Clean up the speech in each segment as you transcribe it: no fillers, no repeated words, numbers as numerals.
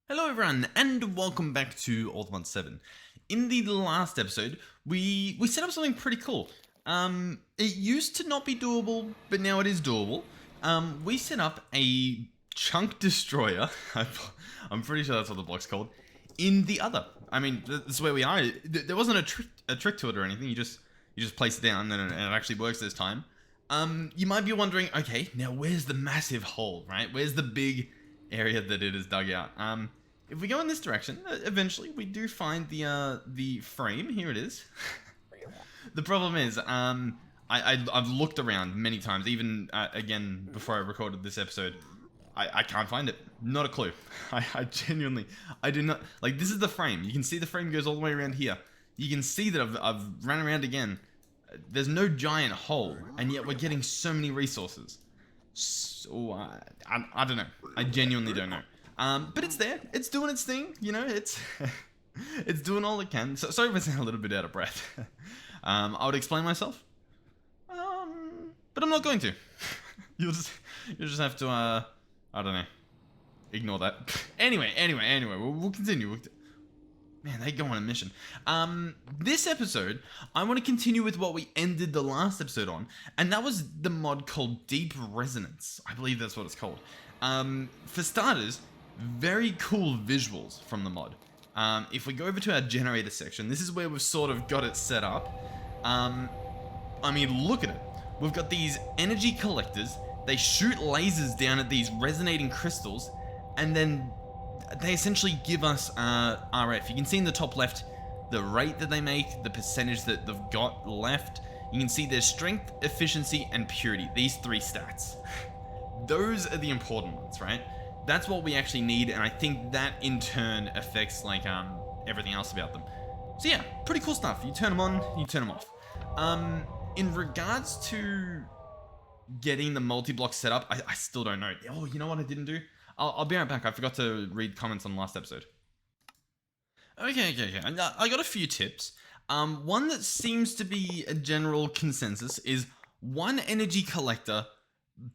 Hello everyone, and welcome back to Allthemodium 7. In the last episode, we set up something pretty cool. It used to not be doable, but now it is doable. We set up a chunk destroyer, I'm pretty sure that's what the block's called, in the other. I mean, this is where we are. There wasn't a trick to it or anything, you just place it down and it actually works this time. You might be wondering, okay, now where's the massive hole, right? Where's the big area that it is dug out? If we go in this direction, eventually we do find the frame. Here it is. The problem is, I've looked around many times, even again before I recorded this episode. I can't find it. Not a clue. I genuinely, I do not, like, this is the frame. You can see the frame goes all the way around here. You can see that I've ran around again. There's no giant hole, and yet we're getting so many resources. So, I don't know. I genuinely don't know. But it's there. It's doing its thing. You know, it's it's doing all it can. So, sorry if I sound a little bit out of breath. I would explain myself, but I'm not going to. You'll just have to I don't know, ignore that. Anyway, we'll continue. Man, they go on a mission. This episode, I want to continue with what we ended the last episode on, and that was the mod called Deep Resonance. I believe that's what it's called. For starters, very cool visuals from the mod. If we go over to our generator section, this is where we've sort of got it set up. I mean, look at it. We've got these energy collectors. They shoot lasers down at these resonating crystals, and then they essentially give us RF. You can see in the top left the rate that they make, the percentage that they've got left. You can see their strength, efficiency, and purity. These three stats. Those are the important ones, right? That's what we actually need, and I think that in turn affects like everything else about them. So yeah, pretty cool stuff. You turn them on, you turn them off. In regards to getting the multi-block set up, I still don't know. Oh, you know what I didn't do? I'll be right back. I forgot to read comments on the last episode. Okay. I got a few tips. One that seems to be a general consensus is one energy collector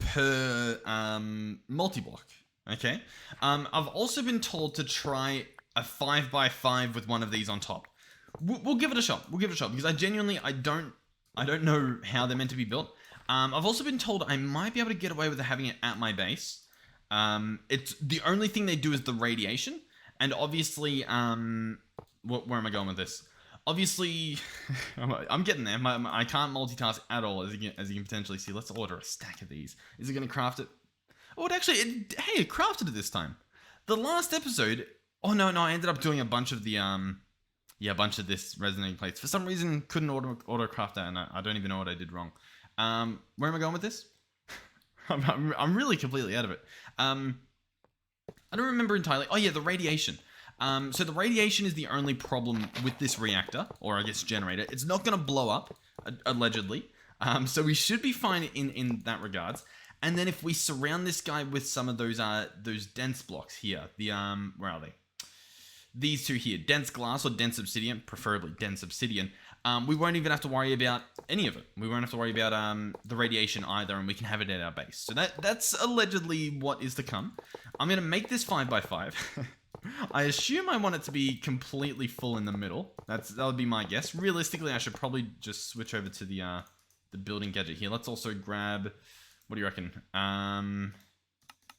per multi-block. Okay. I've also been told to try a 5x5 with one of these on top. We'll give it a shot. Because I genuinely I don't know how they're meant to be built. I've also been told I might be able to get away with having it at my base. It's the only thing they do is the radiation, and obviously, where am I going with this? Obviously, I'm getting there. I can't multitask at all, as you can potentially see. Let's order a stack of these. Is it going to craft it? Oh, it crafted it this time. The last episode, oh no, I ended up doing a bunch of the, a bunch of this resonating plates. For some reason, couldn't auto craft that, and I don't even know what I did wrong. Where am I going with this? I'm really completely out of it. I don't remember entirely. Oh yeah, the radiation. So the radiation is the only problem with this reactor, or I guess generator. It's not going to blow up, allegedly. So we should be fine in that regards. And then if we surround this guy with some of those dense blocks here, the where are they? These two here, dense glass or dense obsidian, preferably dense obsidian. We won't even have to worry about any of it. We won't have to worry about the radiation either, and we can have it at our base. So that's allegedly what is to come. I'm going to make this 5x5. I assume I want it to be completely full in the middle. That would be my guess. Realistically, I should probably just switch over to the building gadget here. Let's also grab, what do you reckon?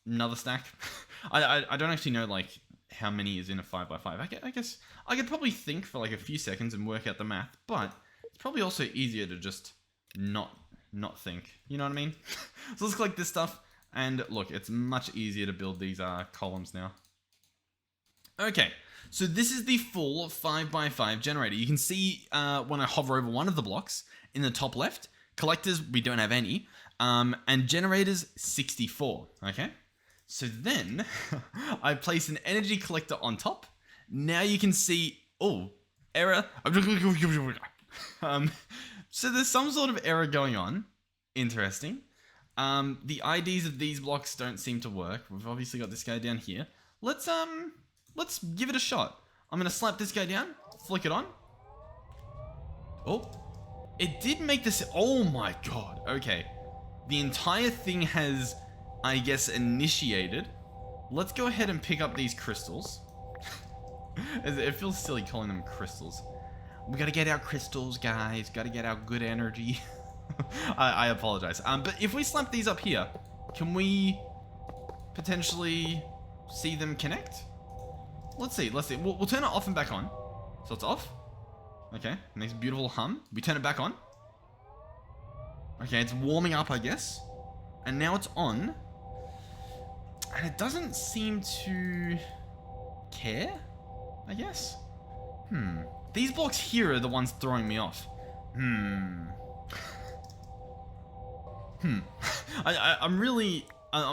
Another stack. I don't actually know like how many is in a 5x5. I guess I could probably think for like a few seconds and work out the math, but it's probably also easier to just not think. You know what I mean? So let's collect this stuff, and look, it's much easier to build these columns now. Okay, so this is the full 5x5 generator. You can see when I hover over one of the blocks in the top left, collectors, we don't have any, and generators, 64, okay? So then, I place an energy collector on top. Now you can see, oh, error. So there's some sort of error going on. Interesting. The IDs of these blocks don't seem to work. We've obviously got this guy down here. Let's give it a shot. I'm gonna slap this guy down, flick it on. Oh, it did make this, oh my god, okay. The entire thing has, I guess, initiated. let's go ahead and pick up these crystals. It feels silly calling them crystals. We gotta get our crystals, guys. Gotta get our good energy. I apologize. But if we slap these up here, can we potentially see them connect? Let's see. We'll turn it off and back on. So it's off. Okay, nice beautiful hum. We turn it back on. Okay, it's warming up, I guess. And now it's on. And it doesn't seem to care, I guess. These blocks here are the ones throwing me off. I'm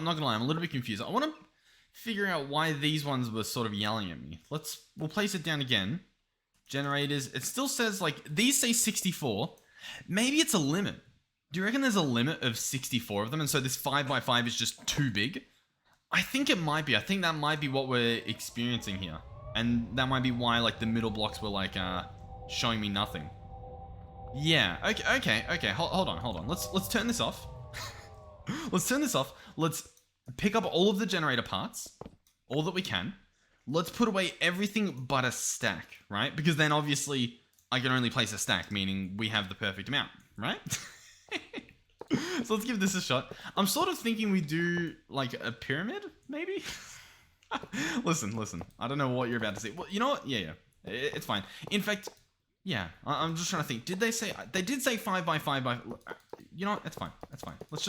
not gonna lie, I'm a little bit confused. I want to figure out why these ones were sort of yelling at me. We'll place it down again. Generators, it still says, like, these say 64. Maybe it's a limit. Do you reckon there's a limit of 64 of them, and so this 5x5 is just too big? I think it might be. I think that might be what we're experiencing here. And that might be why, like, the middle blocks were, like, showing me nothing. Yeah, okay. Hold on. Let's turn this off. Let's turn this off. Let's pick up all of the generator parts. All that we can. Let's put away everything but a stack, right? Because then, obviously, I can only place a stack, meaning we have the perfect amount, right? So let's give this a shot. I'm sort of thinking we do, like, a pyramid, maybe? Listen. I don't know what you're about to say. Well, you know what? Yeah. It's fine. In fact, yeah, I'm just trying to think. Did they say... They did say 5x5 by... You know what? It's fine. Let's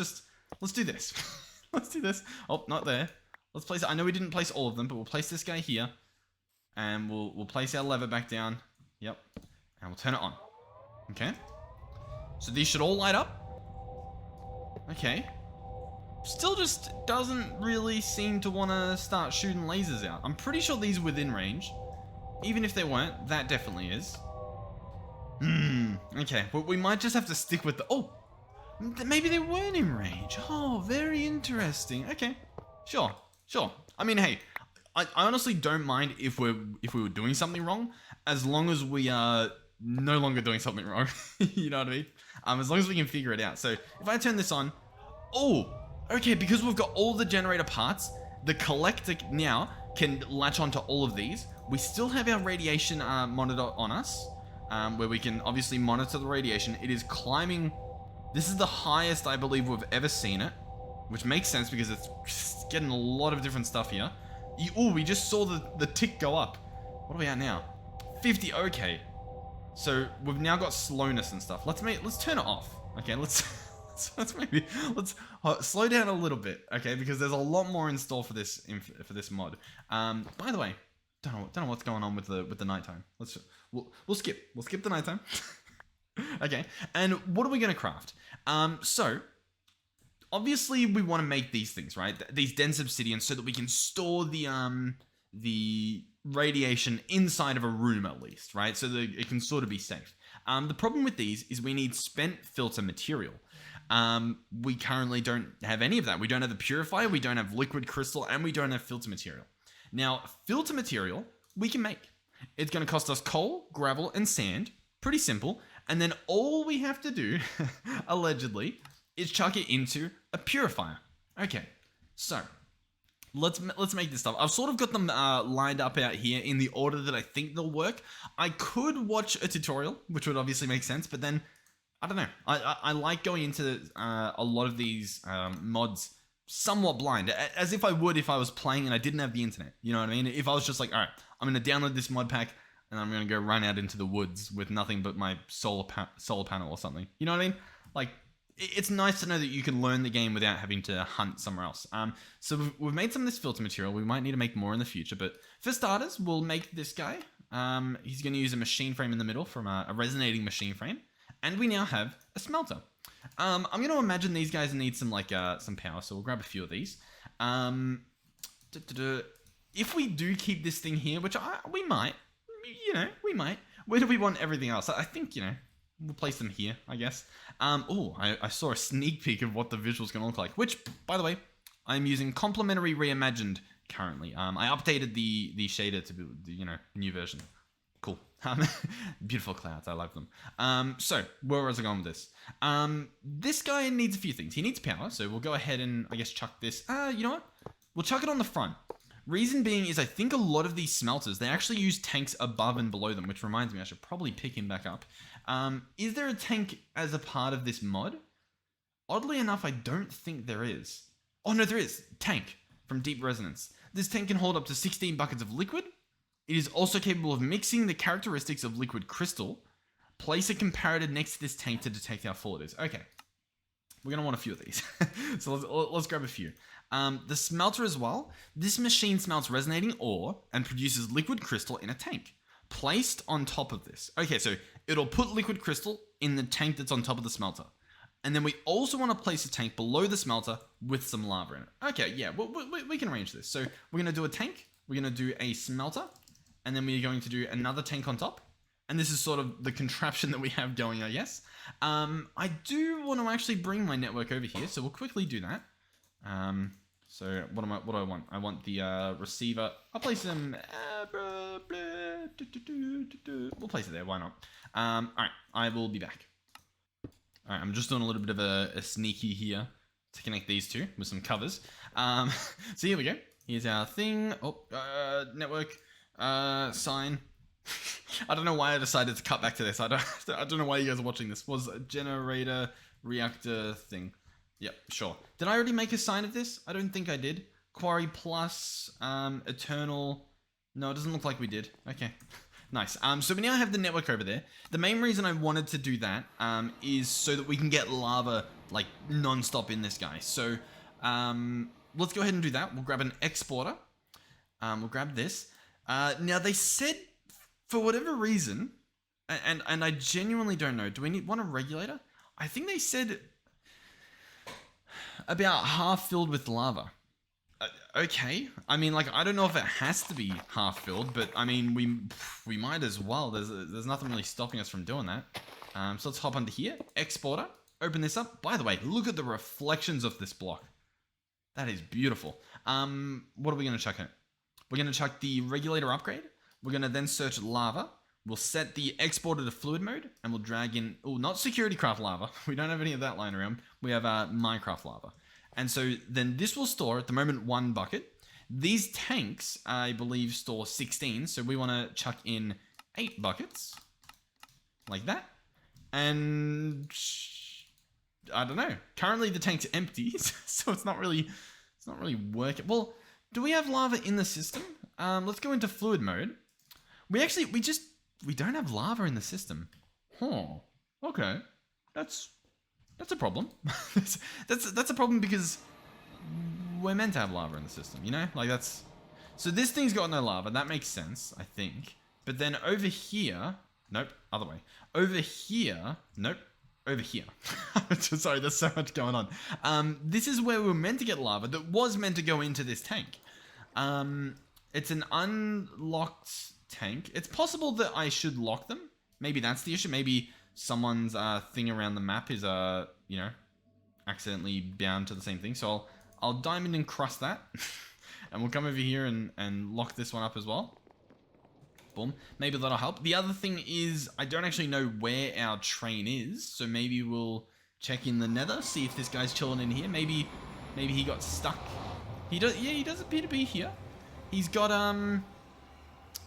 do this. Let's do this. Oh, not there. Let's place it. I know we didn't place all of them, but we'll place this guy here. And we'll place our lever back down. Yep. And we'll turn it on. Okay. So these should all light up. Okay. Still just doesn't really seem to want to start shooting lasers out. I'm pretty sure these are within range. Even if they weren't, that definitely is. Okay. Well, we might just have to stick with the... Oh! Maybe they weren't in range. Oh, very interesting. Okay. Sure. I mean, hey, I honestly don't mind if we were doing something wrong, as long as we are no longer doing something wrong. You know what I mean? As long as we can figure it out. So if I turn this on, oh, okay, because we've got all the generator parts, the collector now can latch onto all of these. We still have our radiation monitor on us, where we can obviously monitor the radiation. It is climbing. This is the highest I believe we've ever seen it, which makes sense because it's getting a lot of different stuff here. Oh, we just saw the tick go up. What are we at now? 50, okay. So we've now got slowness and stuff. Let's turn it off. Okay, let's slow down a little bit. Okay, because there's a lot more in store for this mod. By the way, don't know what's going on with the nighttime. We'll skip the nighttime. Okay, and what are we gonna craft? So obviously we want to make these things, right? These dense obsidian, so that we can store the radiation inside of a room at least, right? So that it can sort of be safe. The problem with these is we need spent filter material. We currently don't have any of that. We don't have the purifier, we don't have liquid crystal, and we don't have filter material. Now, filter material we can make. It's going to cost us coal, gravel, and sand. Pretty simple. And then all we have to do, allegedly, is chuck it into a purifier. Okay, so let's make this stuff. I've sort of got them lined up out here in the order that I think they'll work. I could watch a tutorial, which would obviously make sense, but then I don't know. I like going into a lot of these mods somewhat blind, as if I would if I was playing and I didn't have the internet. You know what I mean? If I was just like, all right, I'm going to download this mod pack and I'm going to go run out into the woods with nothing but my solar panel or something. You know what I mean? Like, it's nice to know that you can learn the game without having to hunt somewhere else. So we've made some of this filter material. We might need to make more in the future, but for starters, we'll make this guy. He's going to use a machine frame in the middle from a resonating machine frame. And we now have a smelter. I'm going to imagine these guys need some some power, so we'll grab a few of these. If we do keep this thing here, which we might, we might. Where do we want everything else? I think, we'll place them here, I guess. I saw a sneak peek of what the visual's going to look like, which, by the way, I'm using Complementary Reimagined currently. I updated the shader to be, new version. Cool. Beautiful clouds. I love them. So where was I going with this? This guy needs a few things. He needs power, so we'll go ahead and, I guess, chuck this. You know what? We'll chuck it on the front. Reason being is I think a lot of these smelters, they actually use tanks above and below them, which reminds me I should probably pick him back up. Is there a tank as a part of this mod? Oddly enough, I don't think there is. Oh no, there is. Tank from Deep Resonance. This tank can hold up to 16 buckets of liquid. It is also capable of mixing the characteristics of liquid crystal. Place a comparator next to this tank to detect how full it is. Okay. We're going to want a few of these. So let's grab a few. The smelter as well. This machine smelts resonating ore and produces liquid crystal in a tank. Placed on top of this. Okay, so it'll put liquid crystal in the tank that's on top of the smelter. And then we also want to place a tank below the smelter with some lava in it. Okay, yeah, we can arrange this. So we're going to do a tank. We're going to do a smelter. And then we're going to do another tank on top. And this is sort of the contraption that we have going, I guess. I do want to actually bring my network over here. So we'll quickly do that. So what do I want? I want the receiver. I'll place them. We'll place it there. Why not? All right, I will be back. All right, I'm just doing a little bit of a sneaky here to connect these two with some covers. So here we go. Here's our thing. Oh, network sign. I don't know why I decided to cut back to this. I don't know why you guys are watching this. Was a generator reactor thing. Yep, sure. Did I already make a sign of this? I don't think I did. Quarry plus, eternal. No, it doesn't look like we did. Okay, nice. So we now have the network over there. The main reason I wanted to do that is so that we can get lava like non-stop in this guy. So let's go ahead and do that. We'll grab an exporter. We'll grab this. Now they said, for whatever reason, and I genuinely don't know, do we want a regulator? I think they said about half filled with lava. Okay, I mean, like, I don't know if it has to be half filled, but I mean, we might as well. There's nothing really stopping us from doing that. So let's hop onto here, exporter, open this up. By the way, look at the reflections of this block. That is beautiful. What are we going to chuck in it? We're going to chuck the regulator upgrade. We're going to then search lava. We'll set the exporter to fluid mode, and we'll drag in, oh, not security craft lava. We don't have any of that lying around. We have Minecraft lava. And so then this will store, at the moment, 1 bucket. These tanks, I believe, store 16. So we want to chuck in 8 buckets. Like that. And I don't know. Currently the tank's empty, so it's not really working. Well, do we have lava in the system? Let's go into fluid mode. We don't have lava in the system. Huh. Okay. That's a problem. that's a problem because we're meant to have lava in the system, you know? Like that's... So this thing's got no lava. That makes sense, I think. But then over here... Nope, other way. Over here... Nope. Over here. Sorry, there's so much going on. This is where we were meant to get lava that was meant to go into this tank. It's an unlocked tank. It's possible that I should lock them. Maybe that's the issue. Maybe someone's thing around the map is, you know, accidentally bound to the same thing. So I'll diamond encrust that. And we'll come over here and lock this one up as well. Boom. Maybe that'll help. The other thing is I don't actually know where our train is. So maybe we'll check in the nether, see if this guy's chilling in here. Maybe he got stuck. He does appear to be here. He's got,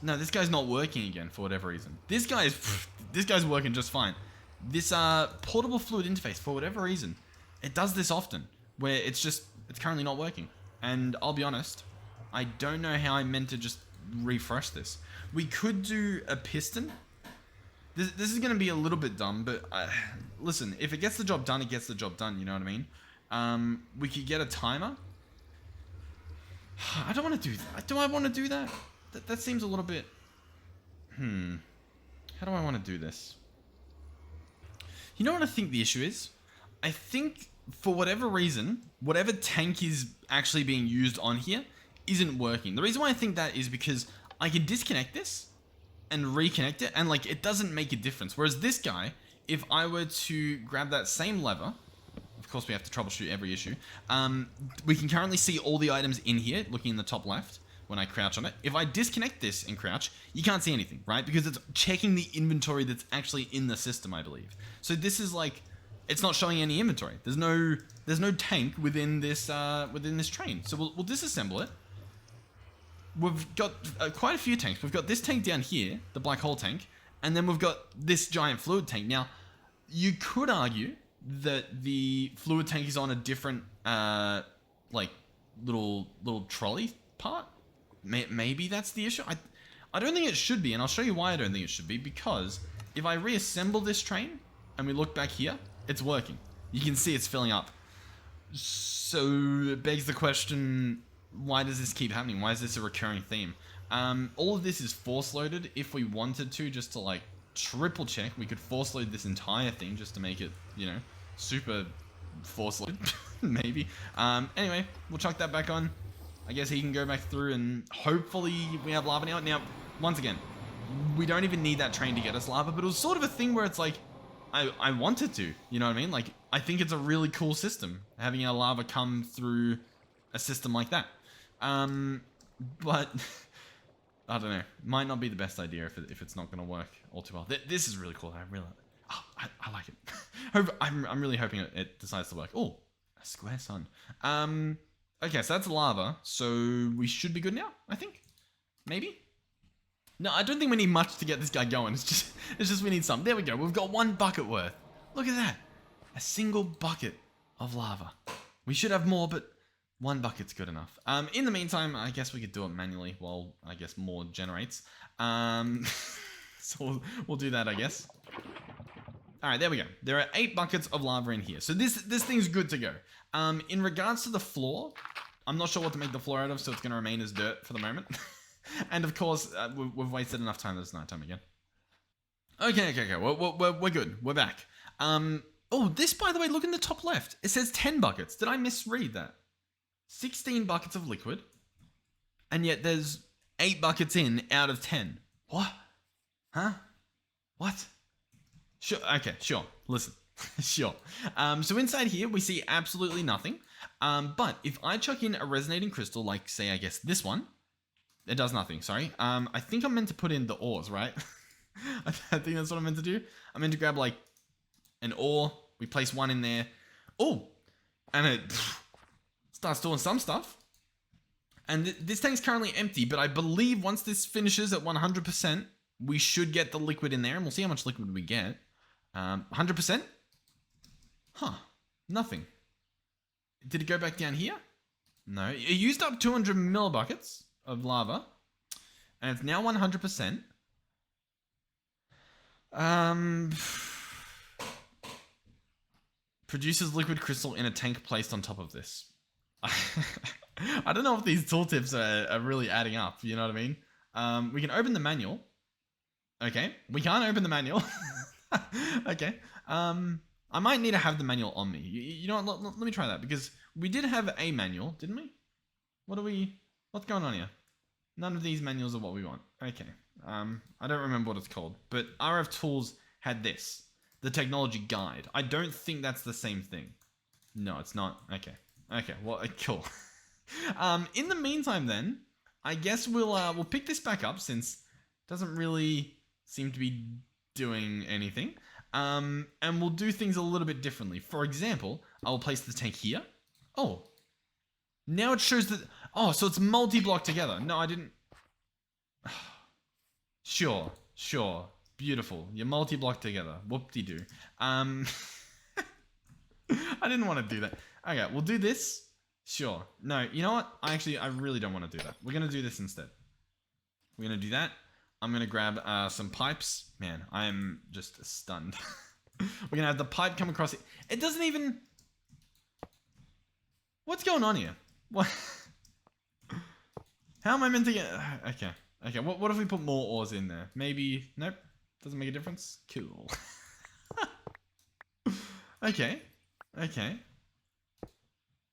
no, this guy's not working again for whatever reason. This guy's working just fine. This, portable fluid interface, for whatever reason, it does this often, where it's currently not working. And I'll be honest, I don't know how I meant to just refresh this. We could do a piston. This is going to be a little bit dumb, but listen, if it gets the job done, it gets the job done, you know what I mean? We could get a timer. I don't want to do that. Do I want to do that? That seems a little bit... How do I want to do this? You know what I think the issue is? I think, for whatever reason, whatever tank is actually being used on here isn't working. The reason why I think that is because I can disconnect this and reconnect it, and like it doesn't make a difference. Whereas this guy, if I were to grab that same lever... Of course, we have to troubleshoot every issue. We can currently see all the items in here, looking in the top left, when I crouch on it. If I disconnect this and crouch, you can't see anything, right? Because it's checking the inventory that's actually in the system, I believe. So this is like, it's not showing any inventory. There's no tank within this train. So we'll disassemble it. we've got quite a few tanks. We've got this tank down here, the black hole tank, and then we've got this giant fluid tank. Now, you could argue that the fluid tank is on a different, like, little trolley part. Maybe that's the issue. I don't think it should be, and I'll show you why I don't think it should be, because if I reassemble this train, and we look back here, it's working. You can see it's filling up. So it begs the question, why does this keep happening? Why is this a recurring theme? All of this is force loaded. If we wanted to, just to like triple check, we could force load this entire thing just to make it, you know, super force loaded, maybe. Anyway, we'll chuck that back on. I guess he can go back through and hopefully we have lava now. Now, once again, we don't even need that train to get us lava, but it was sort of a thing where it's like, I wanted to, you know what I mean? Like, I think it's a really cool system, having our lava come through a system like that. But, I don't know, might not be the best idea if it's not going to work all too well. This is really cool, I like it. I'm really hoping it decides to work. Oh, a square sun. Okay, so that's lava, so we should be good now, I think. Maybe? No, I don't think we need much to get this guy going. It's just we need some. There we go. We've got 1 bucket worth. Look at that. A single bucket of lava. We should have more, but 1 bucket's good enough. In the meantime, I guess we could do it manually while I guess more generates. So we'll do that, I guess. All right, there we go. There are 8 buckets of lava in here. So this thing's good to go. In regards to the floor, I'm not sure what to make the floor out of, so it's going to remain as dirt for the moment. And of course, we've wasted enough time that it's nighttime again. Okay. We're good. We're back. Oh, this, by the way, look in the top left. It says 10 buckets. Did I misread that? 16 buckets of liquid. And yet there's 8 buckets in out of 10. What? Huh? What? Sure. Okay, sure. Listen. Sure. So inside here, we see absolutely nothing. But if I chuck in a resonating crystal, like, say, I guess this one, it does nothing, sorry. I think I'm meant to put in the ores, right? I think that's what I'm meant to do. I'm meant to grab, like, an ore. We place 1 in there. Oh! And it starts doing some stuff. And this tank's currently empty, but I believe once this finishes at 100%, we should get the liquid in there, and we'll see how much liquid we get. 100%? Huh. Nothing. Did it go back down here? No. It used up 200 millibuckets of lava, and it's now 100%. Produces liquid crystal in a tank placed on top of this. I don't know if these tooltips are really adding up, you know what I mean? We can open the manual. Okay, we can't open the manual. Okay, I might need to have the manual on me. You know what, let me try that, because we did have a manual, didn't we? What's going on here? None of these manuals are what we want. Okay, I don't remember what it's called, but RF Tools had this, the technology guide. I don't think that's the same thing. No, it's not. Okay, well, cool. In the meantime then, I guess we'll pick this back up, since it doesn't really seem to be doing anything. And we'll do things a little bit differently. For example, I'll place the tank here. Oh, now it shows that, oh, so it's multi-block together. No, I didn't. Sure, beautiful. You're multi-block together. Whoop-de-doo. I didn't want to do that. Okay, we'll do this. Sure. No, you know what? I really don't want to do that. We're going to do this instead. We're going to do that. I'm going to grab some pipes. Man, I am just stunned. We're going to have the pipe come across it. It doesn't even... What's going on here? What? How am I meant to get... Okay. What if we put more ores in there? Maybe... Nope. Doesn't make a difference? Cool. Okay. Does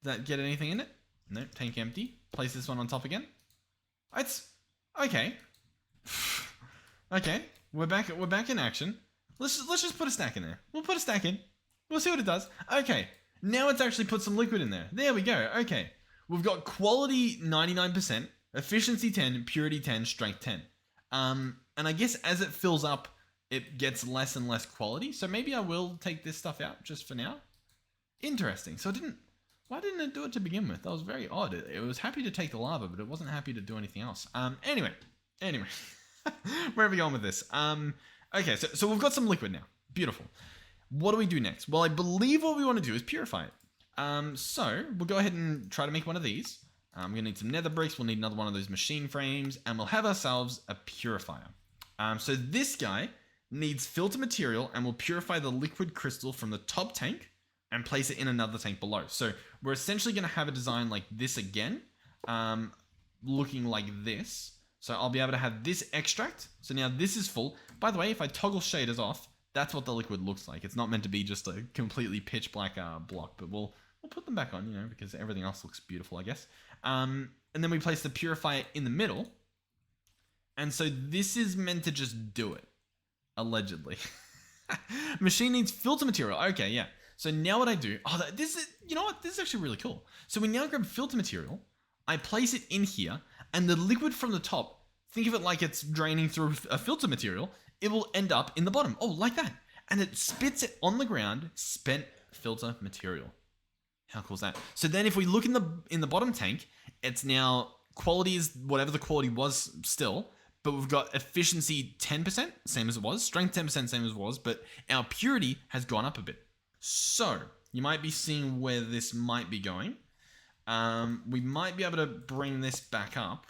that get anything in it? Nope. Tank empty. Place this one on top again. It's... Okay. Okay. We're back in action. Let's just put a stack in there. We'll put a stack in. We'll see what it does. Okay. Now it's actually put some liquid in there. There we go. Okay. We've got quality 99%, efficiency 10, purity 10, strength 10. And I guess as it fills up, it gets less and less quality. So maybe I will take this stuff out just for now. Interesting. So it didn't... Why didn't it do it to begin with? That was very odd. It was happy to take the lava, but it wasn't happy to do anything else. Anyway. Where are we going with this? Okay, so we've got some liquid now. Beautiful. What do we do next? Well, I believe what we want to do is purify it. So we'll go ahead and try to make one of these. We're going to need some nether bricks. We'll need another one of those machine frames, and we'll have ourselves a purifier. So this guy needs filter material, and we'll purify the liquid crystal from the top tank and place it in another tank below. So we're essentially going to have a design like this again, looking like this. So I'll be able to have this extract. So now this is full. By the way, if I toggle shaders off, that's what the liquid looks like. It's not meant to be just a completely pitch black block, but we'll put them back on, because everything else looks beautiful, I guess. And then we place the purifier in the middle. And so this is meant to just do it, allegedly. Machine needs filter material. Okay, yeah. So now what I do, this is, you know what? This is actually really cool. So we now grab filter material, I place it in here, and the liquid from the top, think of it like it's draining through a filter material, it will end up in the bottom. Oh, like that. And it spits it on the ground, spent filter material. How cool is that? So then if we look in the bottom tank, it's now quality is whatever the quality was still, but we've got efficiency 10%, same as it was, strength 10%, same as it was, but our purity has gone up a bit. So you might be seeing where this might be going. We might be able to bring this back up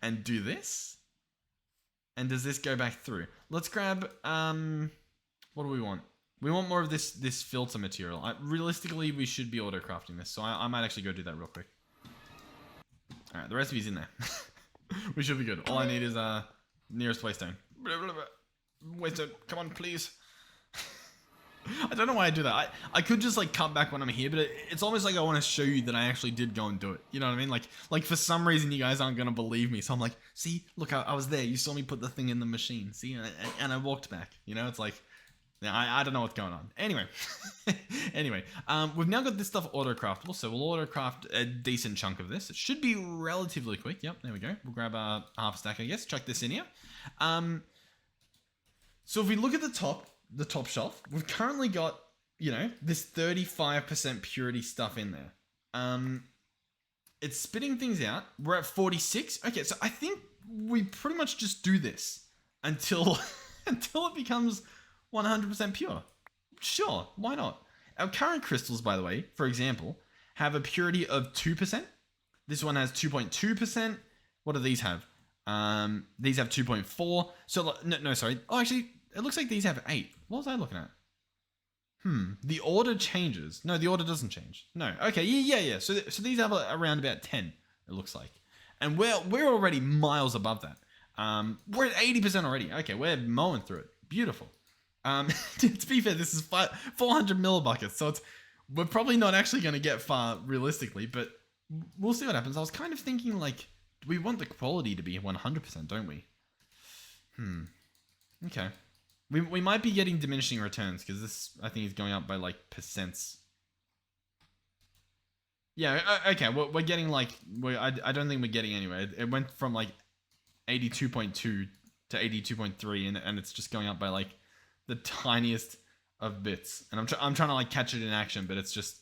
and do this. And does this go back through? Let's grab, what do we want? We want more of this filter material. Realistically, we should be auto-crafting this, so I might actually go do that real quick. Alright, the recipe's in there. We should be good. All I need is nearest waystone. Waystone, come on, please. I don't know why I do that. I could just like cut back when I'm here, but it's almost like I want to show you that I actually did go and do it. You know what I mean? Like for some reason you guys aren't going to believe me. So I'm like, see, look, I was there. You saw me put the thing in the machine. See, and I walked back. It's like, I don't know what's going on. Anyway, we've now got this stuff auto-craftable. So we'll auto-craft a decent chunk of this. It should be relatively quick. Yep, there we go. We'll grab half a stack, I guess. Chuck this in here. So if we look at the top shelf, we've currently got, this 35% purity stuff in there. It's spitting things out. We're at 46. Okay, so I think we pretty much just do this until it becomes 100% pure. Sure, why not? Our current crystals, by the way, for example, have a purity of 2%. This one has 2.2%. What do these have? These have 2.4. So, no, sorry. Oh, actually, it looks like these have 8. What was I looking at? The order changes. No, the order doesn't change. No. Okay, yeah. So these have around about 10, it looks like. And we're already miles above that. We're at 80% already. Okay, we're mowing through it. Beautiful. To be fair, this is 400 millibuckets, so we're probably not actually going to get far realistically, but we'll see what happens. I was kind of thinking, like, we want the quality to be 100%, don't we? Okay. We might be getting diminishing returns, because this, I think, is going up by, like, percents. Yeah, okay, we're getting, like, I don't think we're getting anywhere. It went from, like, 82.2 to 82.3, and it's just going up by, like, the tiniest of bits. And I'm trying to, like, catch it in action, but it's just...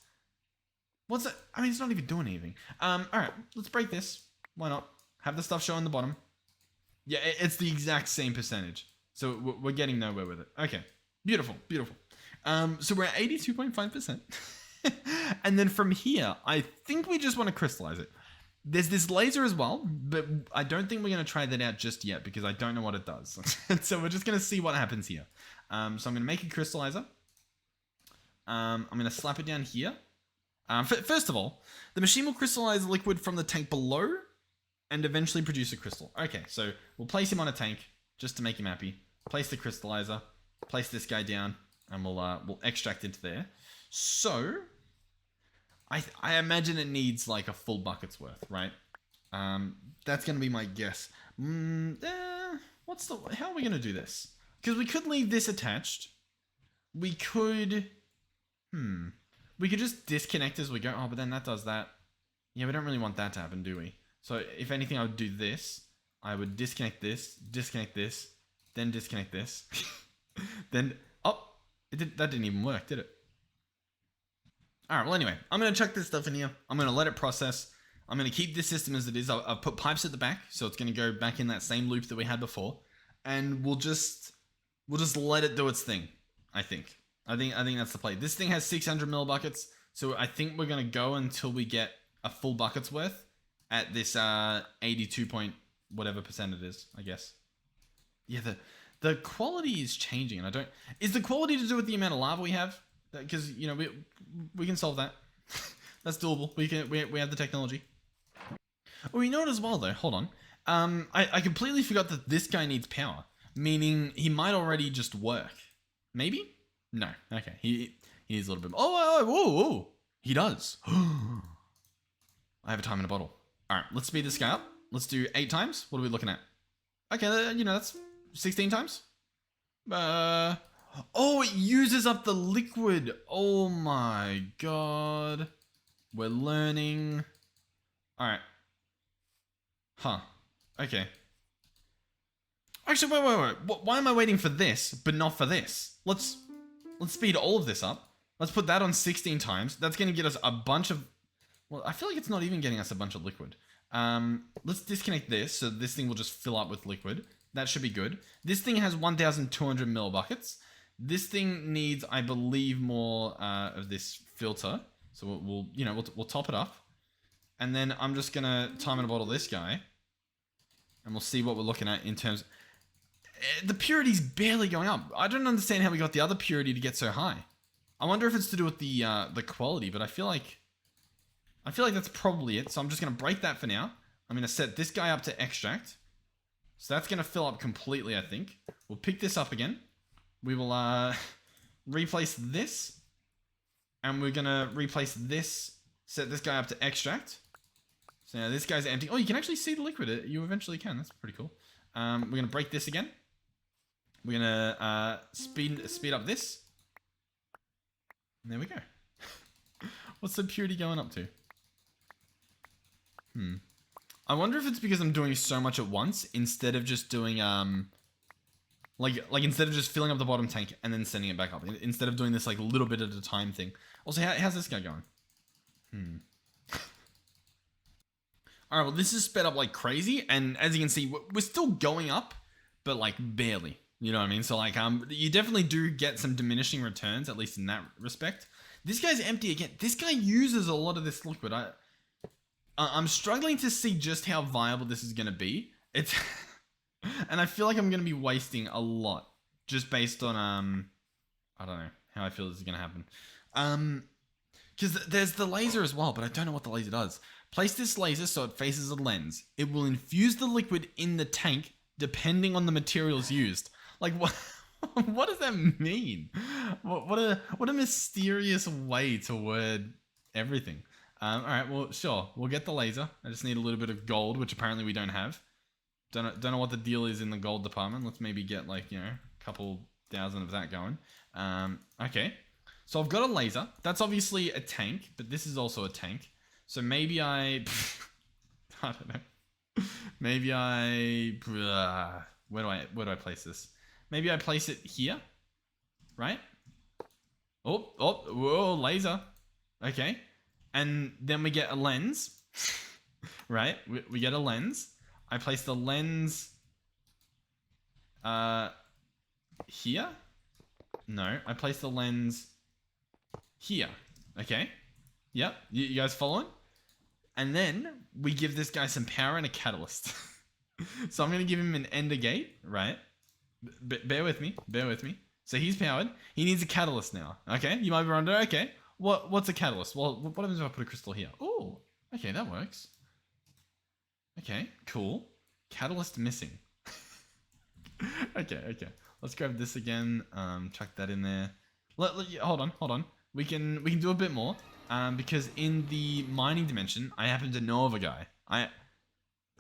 What's it? I mean, it's not even doing anything. Alright, let's break this. Why not? Have the stuff show on the bottom. Yeah, it's the exact same percentage. So we're getting nowhere with it. Okay, beautiful. So we're at 82.5%. And then from here, I think we just want to crystallize it. There's this laser as well, but I don't think we're going to try that out just yet because I don't know what it does. So we're just going to see what happens here. So I'm going to make a crystallizer. I'm going to slap it down here. First of all, the machine will crystallize liquid from the tank below and eventually produce a crystal. Okay, so we'll place him on a tank just to make him happy. Place the crystallizer, place this guy down, and we'll extract into there. So I imagine it needs like a full bucket's worth, right? That's going to be my guess. How are we going to do this? Because we could leave this attached. We could just disconnect as we go. Oh, but then that does that. Yeah, we don't really want that to happen, do we? So if anything, I would do this. I would disconnect this, then disconnect this. Then, that didn't even work, did it? All right, well, anyway, I'm going to chuck this stuff in here. I'm going to let it process. I'm going to keep this system as it is. I've put pipes at the back, so it's going to go back in that same loop that we had before. And we'll just let it do its thing, I think. I think that's the play. This thing has 600 mil buckets, so I think we're going to go until we get a full bucket's worth at this 82 point whatever percent it is, I guess. Yeah, the quality is changing, and I don't... Is the quality to do with the amount of lava we have? Because, you know, we can solve that. That's doable. We have the technology. Oh, you know what as well, though? Hold on. I completely forgot that this guy needs power. Meaning, he might already just work. Maybe? No. Okay. He needs a little bit more. Oh, whoa. He does. I have a time in a bottle. Alright, let's speed this guy up. Let's do 8 times. What are we looking at? Okay, you know, that's 16 times. Oh, it uses up the liquid. Oh my god. We're learning. Alright. Huh. Okay. Actually, wait. Why am I waiting for this, but not for this? Let's speed all of this up. Let's put that on 16 times. That's going to get us a bunch of... Well, I feel like it's not even getting us a bunch of liquid. Let's disconnect this, so this thing will just fill up with liquid. That should be good. This thing has 1,200 mil buckets. This thing needs, I believe, more of this filter. So we'll top it up. And then I'm just going to time in a bottle this guy. And we'll see what we're looking at in terms... The purity's barely going up. I don't understand how we got the other purity to get so high. I wonder if it's to do with the quality, but I feel like that's probably it. So I'm just going to break that for now. I'm going to set this guy up to extract. So that's going to fill up completely, I think. We'll pick this up again. We will replace this. And we're going to replace this. Set this guy up to extract. So now this guy's empty. Oh, you can actually see the liquid. You eventually can. That's pretty cool. We're going to break this again. We're going to speed up this. And there we go. What's the purity going up to? I wonder if it's because I'm doing so much at once instead of just doing like instead of just filling up the bottom tank and then sending it back up. Instead of doing this like a little bit at a time thing. Also, how's this guy going? Alright, well this is sped up like crazy, and as you can see, we're still going up, but like barely. You know what I mean? So like you definitely do get some diminishing returns, at least in that respect. This guy's empty again. This guy uses a lot of this liquid. I'm struggling to see just how viable this is going to be. It's and I feel like I'm going to be wasting a lot just based on I don't know how I feel this is going to happen. Because there's the laser as well, but I don't know what the laser does. Place this laser so it faces a lens. It will infuse the liquid in the tank depending on the materials used. Like what? What does that mean? What a mysterious way to word everything. All right, well, sure, we'll get the laser. I just need a little bit of gold, which apparently we don't have. Don't know what the deal is in the gold department. Let's maybe get like, you know, a couple thousand of that going. Okay, so I've got a laser. That's obviously a tank, but this is also a tank. So maybe I don't know. Maybe where do I place this? Maybe I place it here, right? Oh, whoa, laser. Okay. And then we get a lens, right? We get a lens. I place the lens here. No, I place the lens here. Okay. Yep. You guys following? And then we give this guy some power and a catalyst. So I'm going to give him an ender gate, right? Bear with me. So he's powered. He needs a catalyst now. Okay. You might be wondering, okay. What's a catalyst? Well, what happens if I put a crystal here? Oh, okay, that works. Okay, cool. Catalyst missing. Okay. Let's grab this again. Chuck that in there. Hold on. We can do a bit more. Because in the mining dimension, I happen to know of a guy. I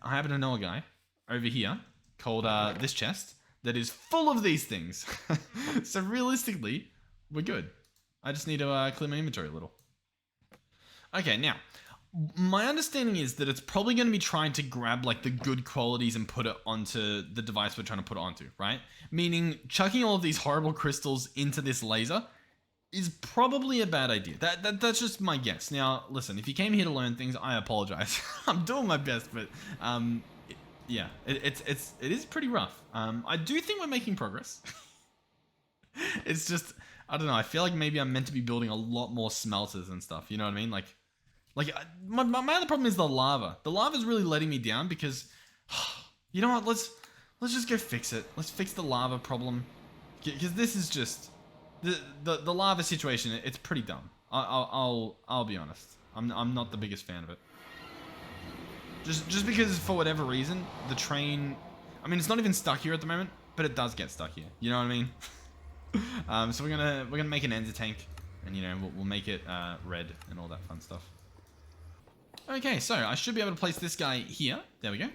happen to know a guy over here called this chest that is full of these things. So realistically, we're good. I just need to clear my inventory a little. Okay, now, my understanding is that it's probably going to be trying to grab like the good qualities and put it onto the device we're trying to put it onto, right? Meaning chucking all of these horrible crystals into this laser is probably a bad idea. That's just my guess. Now, listen, if you came here to learn things, I apologize. I'm doing my best, but yeah, it is pretty rough. I do think we're making progress. It's just, I don't know. I feel like maybe I'm meant to be building a lot more smelters and stuff. You know what I mean? Like my other problem is the lava. The lava is really letting me down because, you know what? Let's just go fix it. Let's fix the lava problem, because this is just the lava situation. It's pretty dumb. I'll be honest. I'm not the biggest fan of it. Just because for whatever reason the train, I mean, it's not even stuck here at the moment, but it does get stuck here. You know what I mean? So we're gonna make an ender tank, and you know we'll make it red and all that fun stuff. Okay, so I should be able to place this guy here. There we go.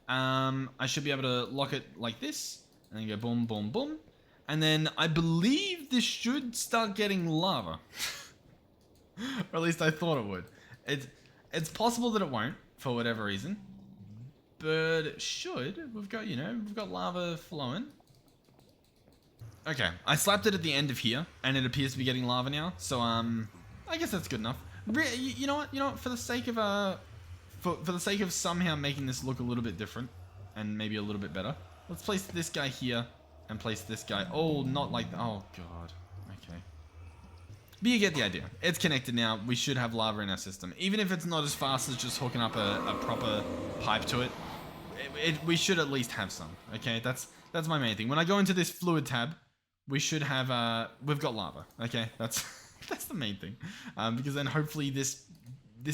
I should be able to lock it like this, and then go boom, boom, boom, and then I believe this should start getting lava, or at least I thought it would. It's possible that it won't for whatever reason, but it should. We've got lava flowing. Okay, I slapped it at the end of here, and it appears to be getting lava now. So I guess that's good enough. You know what? For the sake of for the sake of somehow making this look a little bit different, and maybe a little bit better, let's place this guy here and place this guy. Oh, not like that. Oh god. Okay. But you get the idea. It's connected now. We should have lava in our system, even if it's not as fast as just hooking up a proper pipe to it. We should at least have some. Okay, that's my main thing. When I go into this fluid tab, we should have we've got lava. Okay, that's the main thing, because then hopefully this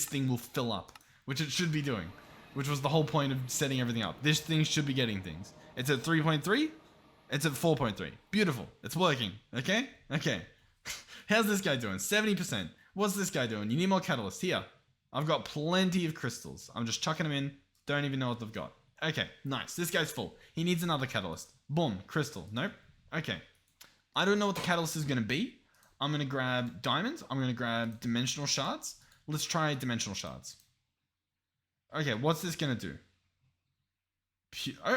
thing will fill up, which it should be doing, which was the whole point of setting everything up. This thing should be getting things. It's at 3.3. It's at 4.3. Beautiful. It's working. Okay. How's this guy doing? 70%. What's this guy doing? You need more catalyst. Here, I've got plenty of crystals. I'm just chucking them in. Don't even know what they've got. Okay, nice. This guy's full. He needs another catalyst. Boom, crystal. Nope. Okay. I don't know what the catalyst is going to be. I'm going to grab diamonds. I'm going to grab dimensional shards. Let's try dimensional shards. Okay, what's this going to do?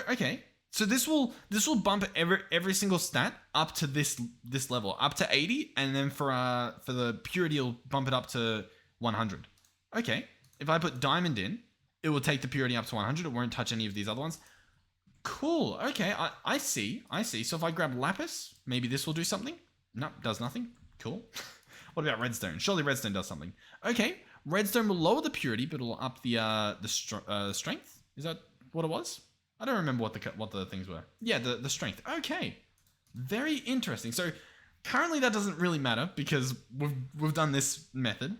Okay. So this will bump every single stat up to this level, up to 80, and then for the purity it'll bump it up to 100. Okay. If I put diamond in, it will take the purity up to 100. It won't touch any of these other ones. Cool. Okay, I see. So if I grab lapis, maybe this will do something. Nope, does nothing. Cool. What about redstone? Surely redstone does something. Okay, redstone will lower the purity, but it'll up the strength. Is that what it was? I don't remember what the things were. Yeah, the strength. Okay, very interesting. So currently that doesn't really matter because we've done this method.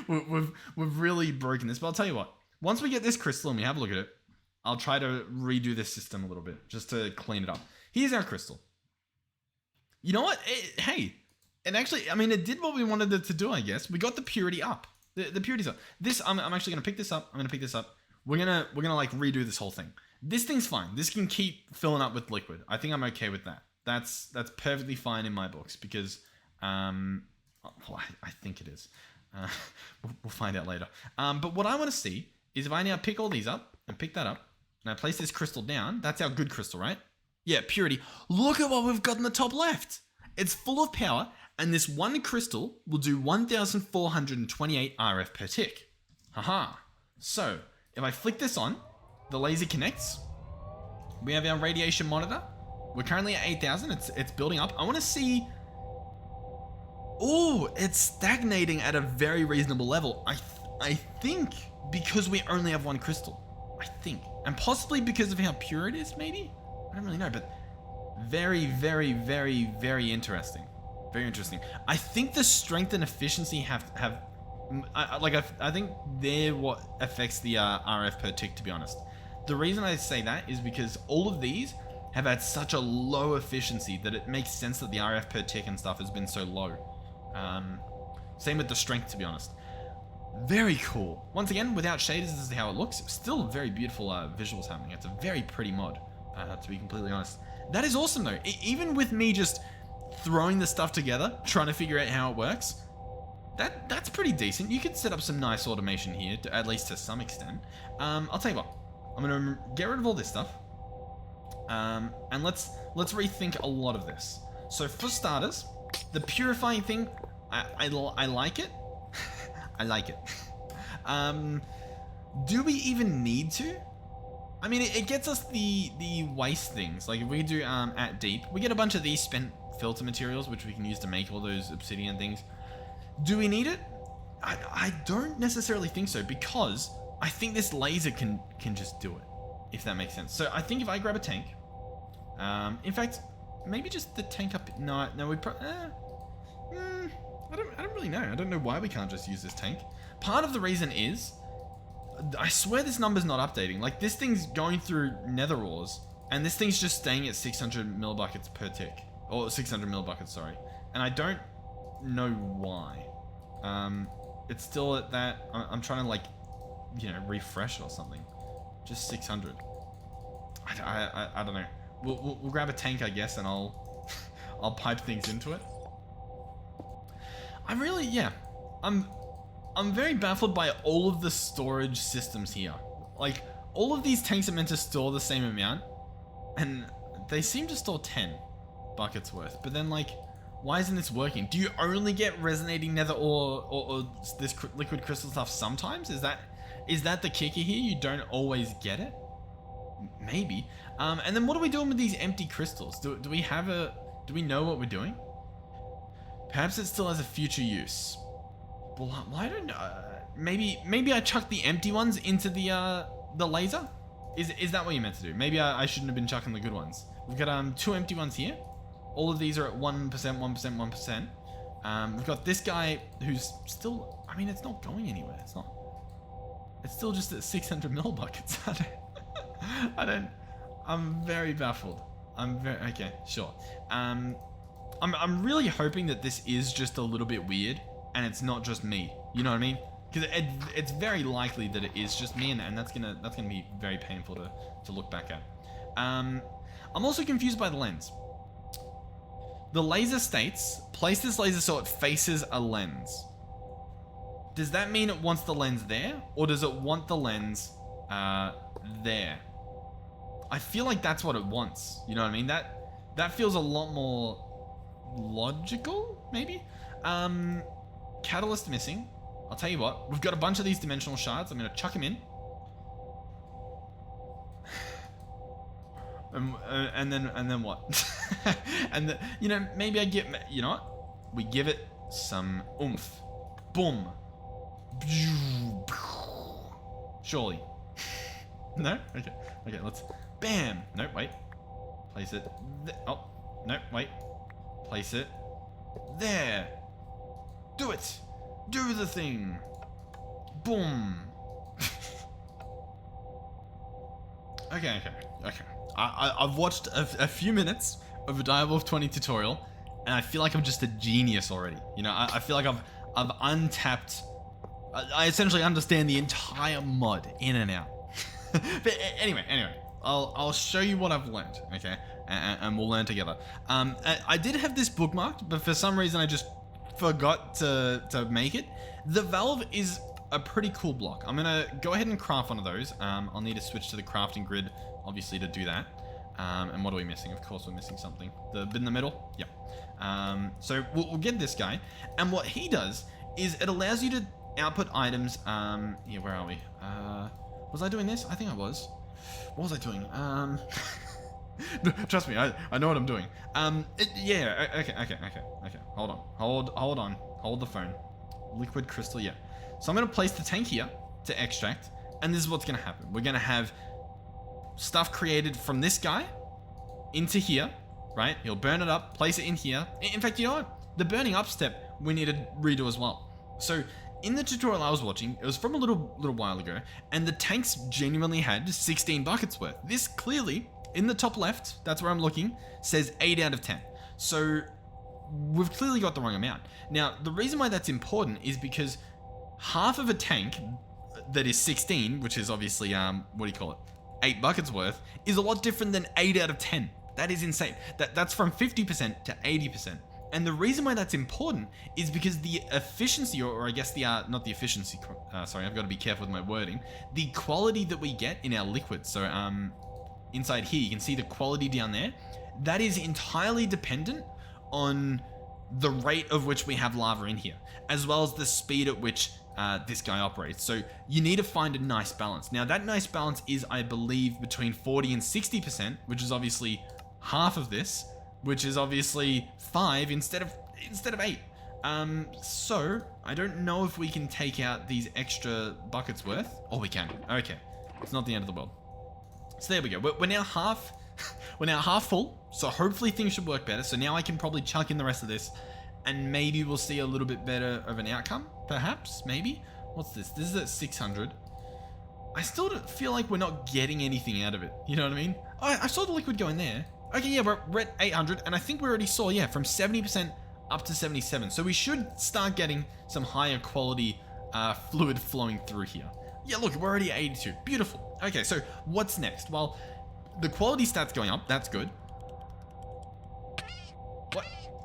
we've really broken this. But I'll tell you what. Once we get this crystal and we have a look at it, I'll try to redo this system a little bit just to clean it up. Here's our crystal. You know what? Hey, and actually, I mean, it did what we wanted it to do, I guess. We got the purity up. The purity's up. This, I'm actually gonna pick this up. We're gonna like redo this whole thing. This thing's fine. This can keep filling up with liquid. I think I'm okay with that. That's perfectly fine in my books because, well, I think it is. We'll find out later. But what I want to see is if I now pick all these up and pick that up, and I place this crystal down. That's our good crystal, right? Yeah, purity. Look at what we've got in the top left. It's full of power, and this one crystal will do 1,428 RF per tick. Haha. So, if I flick this on, the laser connects. We have our radiation monitor. We're currently at 8,000. It's building up. I want to see... Oh, it's stagnating at a very reasonable level. I think because we only have one crystal. I think. And possibly because of how pure it is, maybe? I don't really know, but very, very, very, very interesting. Very interesting. I think the strength and efficiency I think they're what affects the RF per tick, to be honest. The reason I say that is because all of these have had such a low efficiency that it makes sense that the RF per tick and stuff has been so low. Same with the strength, to be honest. Very cool. Once again, without shaders, this is how it looks. Still very beautiful visuals happening. It's a very pretty mod, to be completely honest. That is awesome, though. Even with me just throwing the stuff together, trying to figure out how it works, that's pretty decent. You could set up some nice automation here, at least to some extent. I'll tell you what. I'm going to get rid of all this stuff. And let's rethink a lot of this. So for starters, The purifying thing, I like it. I like it. Do we even need to? I mean, it gets us the waste things. Like if we do at deep, we get a bunch of these spent filter materials, which we can use to make all those obsidian things. Do we need it? I don't necessarily think so, because I think this laser can just do it, if that makes sense. So I think if I grab a tank, in fact, maybe just the tank up. No, we I don't really know. I don't know why we can't just use this tank. Part of the reason is, I swear this number's not updating. Like this thing's going through nether ores, and this thing's just staying at 600 millibuckets per tick, or 600 millibuckets, sorry. And I don't know why. It's still at that. I'm trying to like, refresh it or something. Just 600. I don't know. We'll grab a tank, I guess, and I'll I'll pipe things into it. I'm very baffled by all of the storage systems here. Like, all of these tanks are meant to store the same amount, and they seem to store 10 buckets worth. But then, like, why isn't this working? Do you only get resonating nether or this liquid crystal stuff sometimes? Is that the kicker here? You don't always get it? Maybe. And then what are we doing with these empty crystals? Do we know what we're doing? Perhaps it still has a future use. Well, I don't know. Maybe I chucked the empty ones into the laser? Is that what you meant to do? Maybe I shouldn't have been chucking the good ones. We've got 2 empty ones here. All of these are at 1%, 1%, 1%. We've got this guy who's still, I mean, it's not going anywhere. It's still just at 600 millibuckets. I'm very baffled. Okay, sure. I'm really hoping that this is just a little bit weird and it's not just me. You know what I mean? Because it's very likely that it is just me, and that's gonna be very painful to look back at. I'm also confused by the lens. The laser states, place this laser so it faces a lens. Does that mean it wants the lens there, or does it want the lens there? I feel like that's what it wants. You know what I mean? That feels a lot more logical, maybe? Catalyst missing. I'll tell you what, we've got a bunch of these dimensional shards. I'm gonna chuck them in. And then what? And maybe I get, you know what? We give it some oomph. Boom. Surely. No? Okay, let's, bam. No, wait. Place it, oh, no, wait. Place it there. Do it. Do the thing. Boom. Okay. I've watched a few minutes of a Direwolf 20 tutorial, and I feel like I'm just a genius already. I feel like I've untapped. I essentially understand the entire mod in and out. But anyway, I'll show you what I've learned, okay? And we'll learn together. I did have this bookmarked, but for some reason I just forgot to make it. The valve is a pretty cool block. I'm gonna go ahead and craft one of those. I'll need to switch to the crafting grid, obviously, to do that. And what are we missing? Of course we're missing something. The bit in the middle? Yeah. So we'll get this guy. And what he does is it allows you to output items. Yeah, where are we? Was I doing this? I think I was. What was I doing? Trust me, I know what I'm doing. Yeah, okay. Hold on. Hold the phone. Liquid crystal, yeah. So I'm gonna place the tank here to extract, and this is what's gonna happen. We're gonna have stuff created from this guy into here, right? He'll burn it up, place it in here. In fact, you know what? The burning up step we need to redo as well. So in the tutorial I was watching, it was from a little while ago, and the tanks genuinely had 16 buckets worth. This clearly, in the top left, that's where I'm looking, says 8 out of 10. So we've clearly got the wrong amount. Now, the reason why that's important is because half of a tank that is 16, which is obviously, 8 buckets worth, is a lot different than 8 out of 10. That is insane. That's from 50% to 80%. And the reason why that's important is because the efficiency, or I guess not the efficiency, sorry, I've got to be careful with my wording, the quality that we get in our liquid. So inside here, you can see the quality down there. That is entirely dependent on the rate of which we have lava in here, as well as the speed at which this guy operates. So you need to find a nice balance. Now that nice balance is, I believe, between 40 and 60%, which is obviously half of this, which is obviously 5 instead of 8. So I don't know if we can take out these extra buckets worth. Oh, we can. Okay, it's not the end of the world. So there we go. We're now half. We're now half full. So hopefully things should work better. So now I can probably chuck in the rest of this, and maybe we'll see a little bit better of an outcome. Perhaps, maybe. What's this? This is at 600. I still don't feel like we're not getting anything out of it. You know what I mean? Oh, I saw the liquid go in there. Okay, yeah, we're at 800, and I think we already saw, yeah, from 70% up to 77. So we should start getting some higher quality fluid flowing through here. Yeah, look, we're already at 82. Beautiful. Okay, so what's next? Well, the quality stats going up. That's good.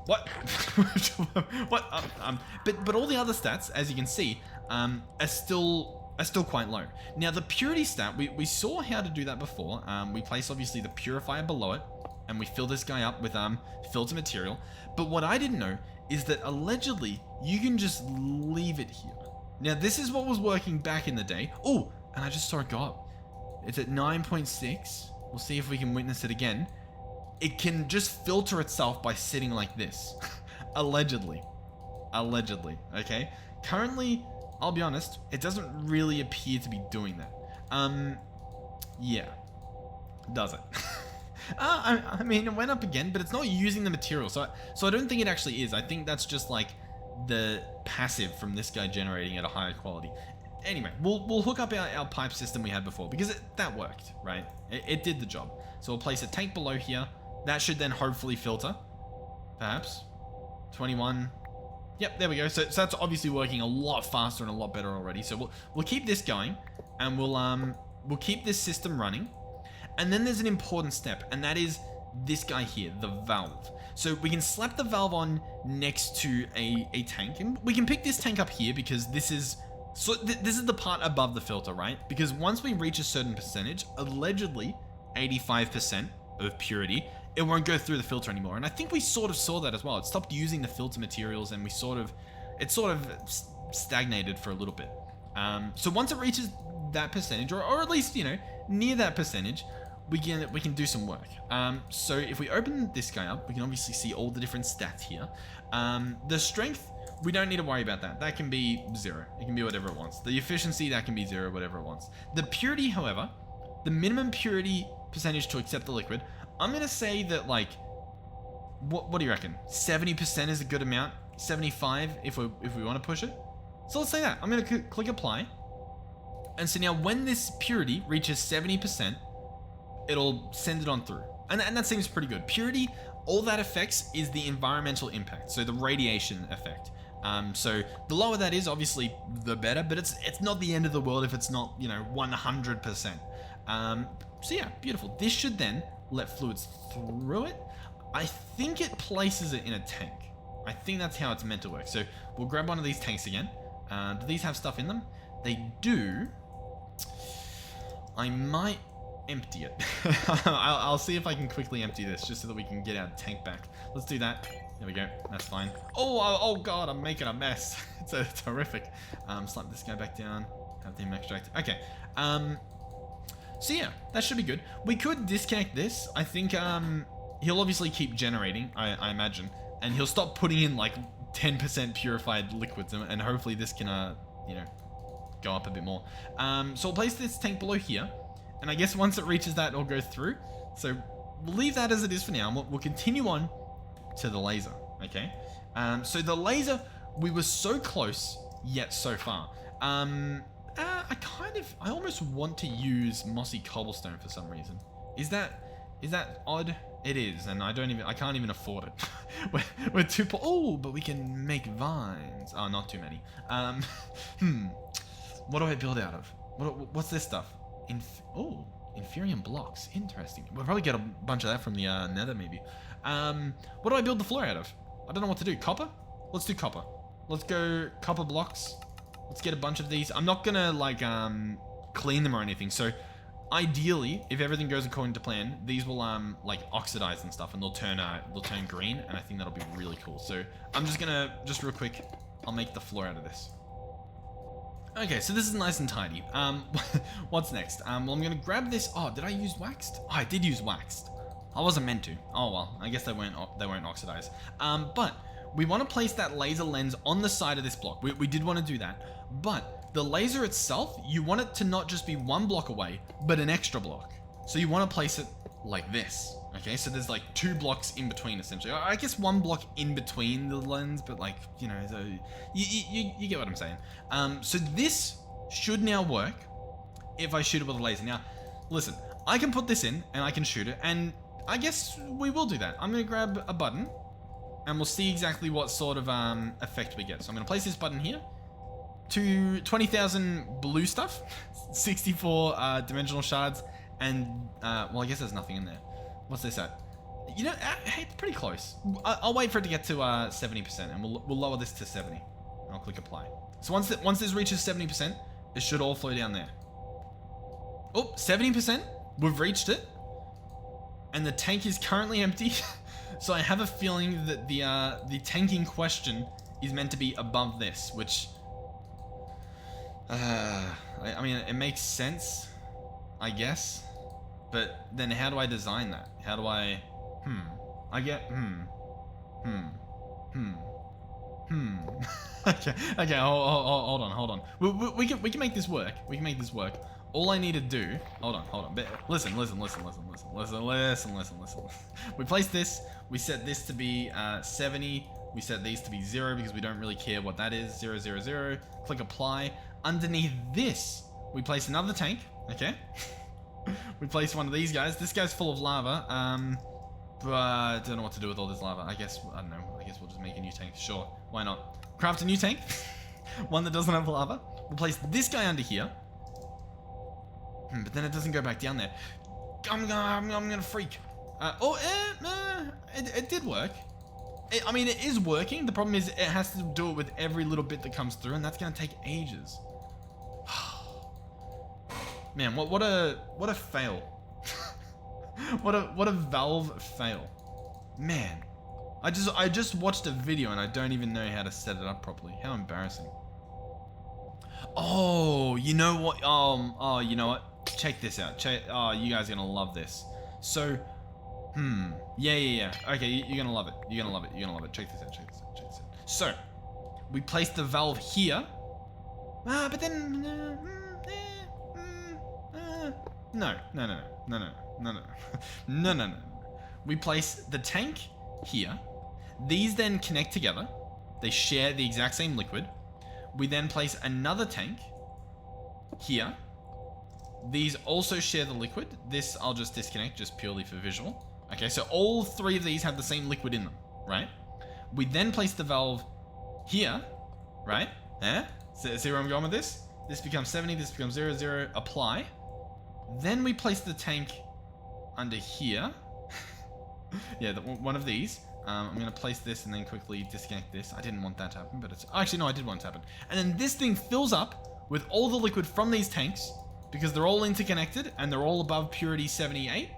What? What? But all the other stats, as you can see, are still quite low. Now the purity stat, we saw how to do that before. We place obviously the purifier below it, and we fill this guy up with filter material. But what I didn't know is that allegedly you can just leave it here. Now this is what was working back in the day. Oh, and I just saw it go up. It's at 9.6. We'll see if we can witness it again. It can just filter itself by sitting like this. Allegedly, okay? Currently, I'll be honest, it doesn't really appear to be doing that. Yeah. Does it? I mean, it went up again, but it's not using the material, so I don't think it actually is. I think that's just like the passive from this guy generating at a higher quality. Anyway, we'll hook up our pipe system we had before, because that worked, right? It did the job. So we'll place a tank below here. That should then hopefully filter. Perhaps. 21. Yep, there we go. So that's obviously working a lot faster and a lot better already. So we'll keep this going, and we'll keep this system running. And then there's an important step, and that is this guy here, the valve. So we can slap the valve on next to a tank, and we can pick this tank up here because this is this is the part above the filter, right? Because once we reach a certain percentage, allegedly 85% of purity, it won't go through the filter anymore. And I think we sort of saw that as well. It stopped using the filter materials, and it sort of stagnated for a little bit. So once it reaches that percentage, or at least, you know, near that percentage, we can do some work. So if we open this guy up, we can obviously see all the different stats here. The strength, we don't need to worry about that. That can be 0. It can be whatever it wants. The efficiency, that can be 0, whatever it wants. The purity, however, the minimum purity percentage to accept the liquid, I'm gonna say that, like, what do you reckon? 70% is a good amount. 75 if we want to push it. So let's say that. I'm gonna click apply. And so now when this purity reaches 70%, it'll send it on through. And that seems pretty good. Purity, all that affects is the environmental impact, so the radiation effect. So the lower that is, obviously, the better, but it's not the end of the world if it's not, you know, 100%. So yeah, beautiful. This should then let fluids through it. I think it places it in a tank. I think that's how it's meant to work. So we'll grab one of these tanks again. Do these have stuff in them? They do. I might empty it. I'll see if I can quickly empty this just so that we can get our tank back. Let's do that. There we go. That's fine. Oh god, I'm making a mess. It's horrific. Slap this guy back down. Have them extract. Okay. So yeah, that should be good. We could disconnect this. I think he'll obviously keep generating, I imagine, and he'll stop putting in like 10% purified liquids, and hopefully this can you know, go up a bit more. So we'll place this tank below here, and I guess once it reaches that, it'll go through. So we'll leave that as it is for now, and we'll continue on to the laser. Okay. So the laser, we were so close yet so far. I almost want to use mossy cobblestone for some reason. Is that odd? It is, and I can't even afford it. we're too poor. Oh, but we can make vines. Oh, not too many. What do I build out of? What's this stuff? Inferium blocks. Interesting. We'll probably get a bunch of that from the nether, maybe. What do I build the floor out of? I don't know what to do. Copper? Let's do copper. Let's go copper blocks. Let's get a bunch of these. I'm not gonna like clean them or anything, so ideally, if everything goes according to plan, these will like oxidize and stuff, and they'll turn green, and I think that'll be really cool. So I'm just gonna real quick, I'll make the floor out of this. Okay, so this is nice and tidy. What's next? Well, I'm gonna grab this. Oh, did I use waxed? Oh, I did use waxed. I wasn't meant to. Oh well, I guess they won't oxidize. But we want to place that laser lens on the side of this block. We did want to do that, but the laser itself, you want it to not just be one block away, but an extra block. So you want to place it like this. Okay, so there's like 2 blocks in between, essentially. I guess 1 block in between the lens, but like, you know, so you get what I'm saying. So this should now work if I shoot it with a laser. Now, listen, I can put this in and I can shoot it, and I guess we will do that. I'm going to grab a button and we'll see exactly what sort of effect we get. So I'm going to place this button here to 20,000 blue stuff, 64 dimensional shards, and well, I guess there's nothing in there. What's this at? You know, hey, it's pretty close. I'll wait for it to get to 70%, and we'll lower this to 70. And I'll click apply. So once this reaches 70%, it should all flow down there. Oh, 70%. We've reached it, and the tank is currently empty. So I have a feeling that the tank in question is meant to be above this, which I mean, it makes sense, I guess. But then how do I design that? How do I... Okay, hold on. We can make this work. We can make this work. All I need to do... Hold on. Listen. We place this. We set this to be 70. We set these to be 0 because we don't really care what that is. 0, 0, 0. Click apply. Underneath this, we place another tank. Okay. We place one of these guys. This guy's full of lava. But I don't know what to do with all this lava. I don't know. I guess we'll just make a new tank. Sure. Why not? Craft a new tank. One that doesn't have lava. We'll place this guy under here. But then it doesn't go back down there. I'm gonna freak. It did work. I mean, it is working. The problem is it has to do it with every little bit that comes through, and that's gonna take ages. Man, what a fail. what a valve fail. Man, I just watched a video and I don't even know how to set it up properly. How embarrassing. Oh, you know what? Oh, you know what? Check this out. Oh, you guys are gonna love this. So, yeah. Okay, you're gonna love it. You're gonna love it. Check this out. So, we place the valve here. But then, no. We place the tank here. These then connect together. They share the exact same liquid. We then place another tank here. These also share the liquid. This I'll just disconnect just purely for visual. Okay, so all 3 of these have the same liquid in them, right? We then place the valve here, right? See where I'm going with this? This becomes 70, this becomes 0, 0, apply. Then we place the tank under here. Yeah, one of these. I'm going to place this and then quickly disconnect this. I didn't want that to happen, but it's... Actually, no, I did want it to happen. And then this thing fills up with all the liquid from these tanks because they're all interconnected and they're all above purity 78.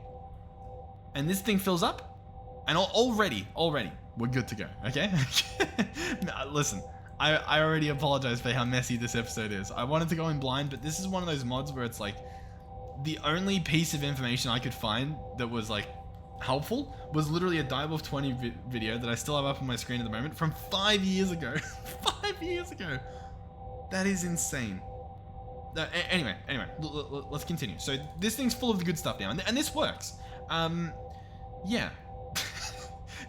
And this thing fills up and already, we're good to go, okay? Listen, I already apologize for how messy this episode is. I wanted to go in blind, but this is one of those mods where it's like the only piece of information I could find that was like helpful was literally a Dive of 20 video that I still have up on my screen at the moment from 5 years ago. 5 years ago. That is insane. Anyway, let's continue. So this thing's full of the good stuff now, and this works. Yeah.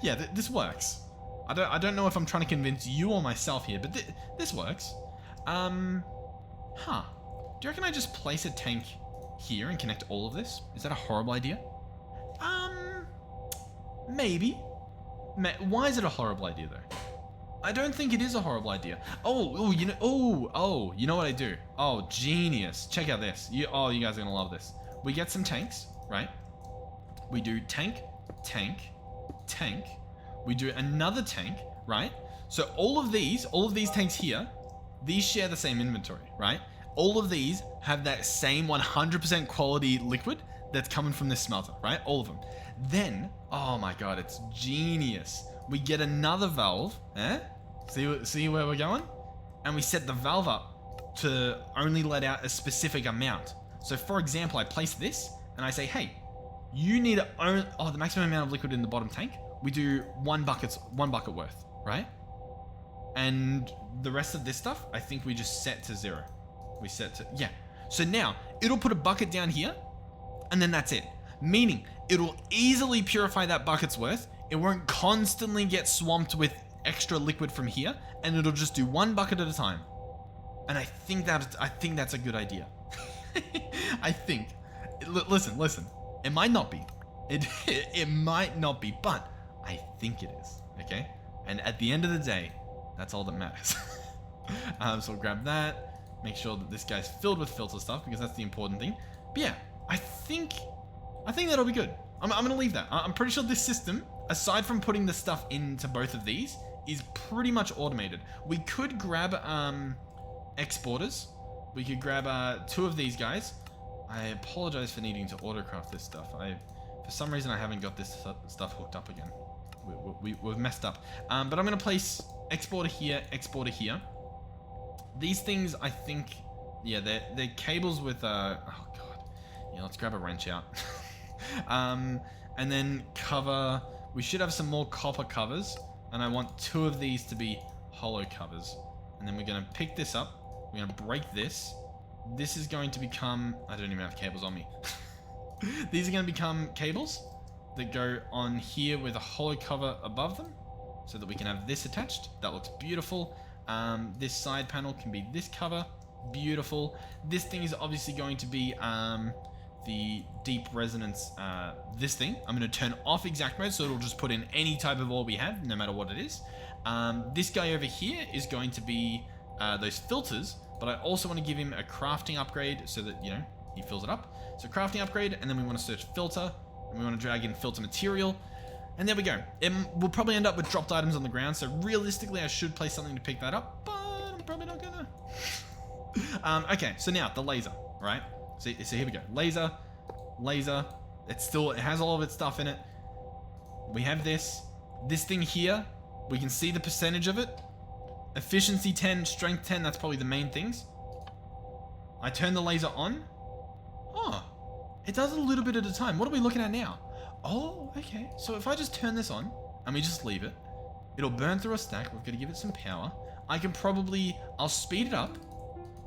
Yeah, this works. I don't know if I'm trying to convince you or myself here, but this works. Do you reckon I just place a tank here and connect all of this? Is that a horrible idea? Maybe. Why is it a horrible idea though? I don't think it is a horrible idea. You know what I do? Oh, genius. Check out this. You guys are gonna love this. We get some tanks, right? We do tank. We do another tank, right? So all of these tanks here, these share the same inventory, right? All of these have that same 100% quality liquid that's coming from this smelter, right? All of them. Then, oh my god, it's genius. We get another valve, See where we're going? And we set the valve up to only let out a specific amount. So for example, I place this and I say, hey, you need the maximum amount of liquid in the bottom tank. We do one bucket worth, right? And the rest of this stuff, I think we just set to 0. We set to, yeah. So now it'll put a bucket down here and then that's it. Meaning it'll easily purify that bucket's worth. It won't constantly get swamped with extra liquid from here, and it'll just do one bucket at a time. And I think that's a good idea. I think. Listen. It might not be. It might not be, but I think it is. Okay. And at the end of the day, that's all that matters. So we'll grab that. Make sure that this guy's filled with filter stuff because that's the important thing. But yeah, I think that'll be good. I'm gonna leave that. I'm pretty sure this system, aside from putting the stuff into both of these, is pretty much automated. We could grab exporters. We could grab 2 of these guys. I apologize for needing to autocraft this stuff. For some reason, I haven't got this stuff hooked up again. We've messed up. But I'm gonna place exporter here, exporter here. These things, I think, yeah, they're cables with oh god. Yeah, let's grab a wrench out. And then cover. We should have some more copper covers, and I want 2 of these to be hollow covers. And then we're gonna pick this up. We're gonna break this. This is going to become. I don't even have cables on me. These are gonna become cables that go on here with a hollow cover above them, so that we can have this attached. That looks beautiful. This side panel can be this cover. Beautiful. This thing is obviously going to be the deep resonance, this thing. I'm going to turn off exact mode, so it'll just put in any type of ore we have, no matter what it is. This guy over here is going to be those filters, but I also want to give him a crafting upgrade so that, you know, he fills it up. So crafting upgrade, and then we want to search filter, and we want to drag in filter material, and there we go. We'll probably end up with dropped items on the ground, so realistically I should place something to pick that up, but I'm probably not gonna. Okay, so now the laser, right? So here we go. Laser. It has all of its stuff in it. We have this thing here. We can see the percentage of it. Efficiency 10, strength 10, that's probably the main things. I turn the laser on. Oh, it does a little bit at a time. What are we looking at now? Oh, okay. So if I just turn this on and we just leave it, it'll burn through a stack. We've got to give it some power. I'll speed it up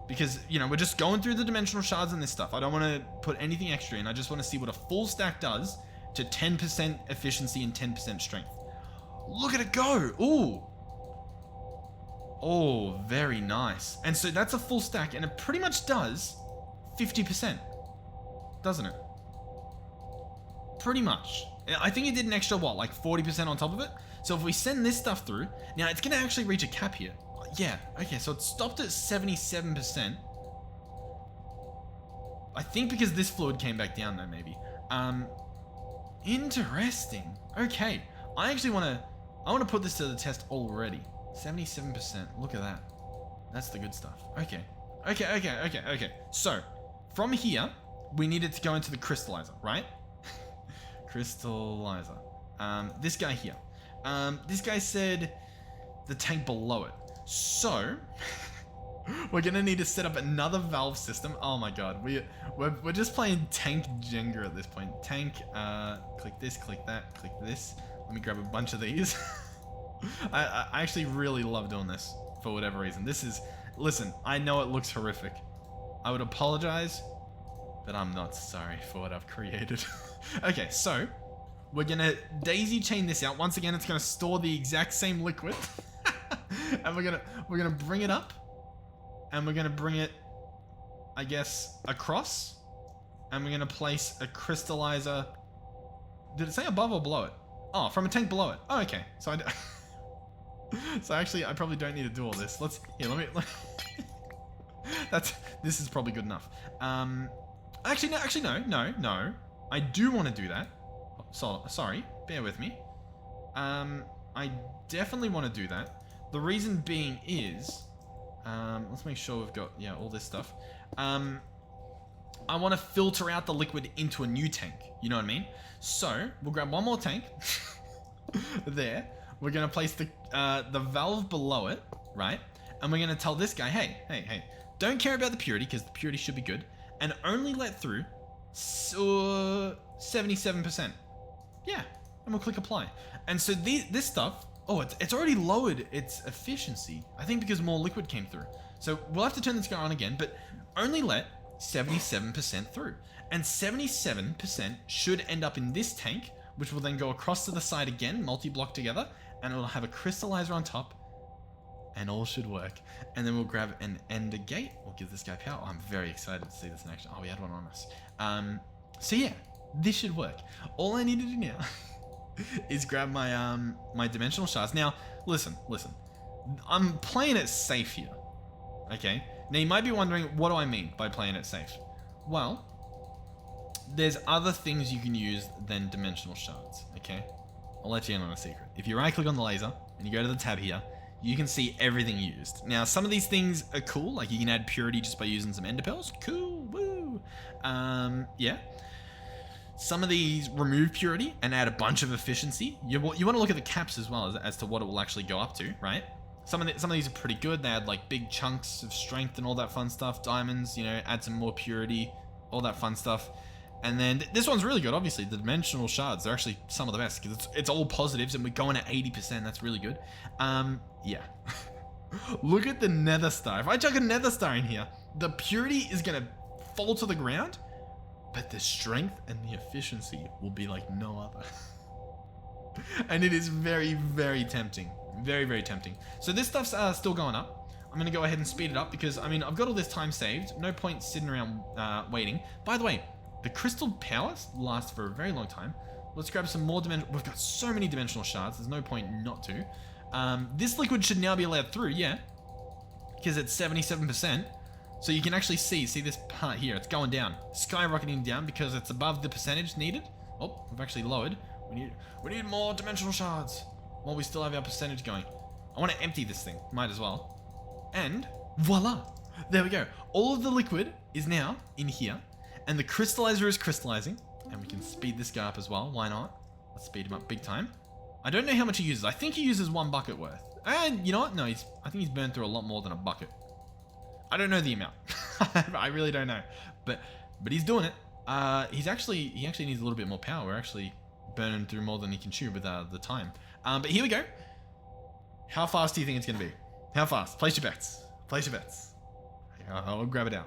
because, you know, we're just going through the dimensional shards and this stuff. I don't want to put anything extra in. I just want to see what a full stack does to 10% efficiency and 10% strength. Look at it go. Ooh. Oh, very nice. And so that's a full stack, and it pretty much does 50%, doesn't it? Pretty much. I think it did an extra, what, like 40% on top of it? So if we send this stuff through, now it's going to actually reach a cap here. Yeah, okay, so it stopped at 77%. I think because this fluid came back down though, maybe. Interesting. Okay, I actually want to put this to the test already. 77%, look at that. That's the good stuff. Okay. So, from here, we needed to go into the crystallizer, right? Crystallizer. This guy here. This guy said the tank below it. So, we're gonna need to set up another valve system. Oh my god, we're just playing tank Jenga at this point. Tank, click this, click that, click this. Let me grab a bunch of these. I actually really love doing this for whatever reason. Listen, I know it looks horrific. I would apologize, but I'm not sorry for what I've created. Okay, so we're gonna daisy chain this out. Once again, it's gonna store the exact same liquid. And we're gonna bring it up, and we're gonna bring it, I guess, across, and we're gonna place a crystallizer. Did it say above or below it? Oh, from a tank below it. Oh, okay. So so actually, I probably don't need to do all this. Let me. This is probably good enough. Actually, no. I do want to do that. So, sorry, bear with me. I definitely want to do that. The reason being is, let's make sure we've got, all this stuff. I want to filter out the liquid into a new tank. You know what I mean? So we'll grab one more tank there. We're going to place the valve below it, right? And we're going to tell this guy, hey, don't care about the purity because the purity should be good, and only let through 77%. Yeah, and we'll click apply. And so this stuff, oh, it's already lowered its efficiency. I think because more liquid came through. So we'll have to turn this guy on again, but only let 77% through. And 77% should end up in this tank, which will then go across to the side again, multi-block together, and it'll have a crystallizer on top, and all should work. And then we'll grab an ender gate. We'll give this guy power. Oh, I'm very excited to see this in action. Oh, we had one on us. So yeah, this should work. All I need to do now is grab my my dimensional shards. Now, listen. I'm playing it safe here. Okay? Now you might be wondering, what do I mean by playing it safe? Well, there's other things you can use than dimensional shards, okay? I'll let you in on a secret. If you right click on the laser and you go to the tab here, you can see everything used. Now, some of these things are cool, like you can add purity just by using some ender pearls. Cool, woo. Yeah. Some of these remove purity and add a bunch of efficiency. You want to look at the caps as well as to what it will actually go up to, right? Some of these are pretty good. They add like big chunks of strength and all that fun stuff. Diamonds, you know, add some more purity, all that fun stuff. And then this one's really good, obviously. The dimensional shards, they're actually some of the best because it's all positives and we're going at 80%. That's really good. Yeah. Look at the nether star. If I chuck a nether star in here, the purity is going to fall to the ground, but the strength and the efficiency will be like no other. And it is very, very tempting. Very, very tempting. So this stuff's still going up. I'm going to go ahead and speed it up because, I mean, I've got all this time saved. No point sitting around waiting. By the way, the crystal powers last for a very long time. Let's grab some more dimensional. We've got so many dimensional shards. There's no point not to. This liquid should now be allowed through, yeah, because it's 77%. So you can actually see this part here. It's going down, skyrocketing down because it's above the percentage needed. Oh, we've actually lowered. We need more dimensional shards while we still have our percentage going. I want to empty this thing. Might as well. And voila, there we go. All of the liquid is now in here. And the crystallizer is crystallizing, and we can speed this guy up as well. Why not? Let's speed him up big time. I don't know how much he uses. I think he uses 1 bucket worth. And you know what? No, I think he's burned through a lot more than a bucket. I don't know the amount. I really don't know. But he's doing it. He actually needs a little bit more power. We're actually burning through more than he can chew with the time. But here we go. How fast do you think it's going to be? How fast? Place your bets. Place your bets. I'll grab it out.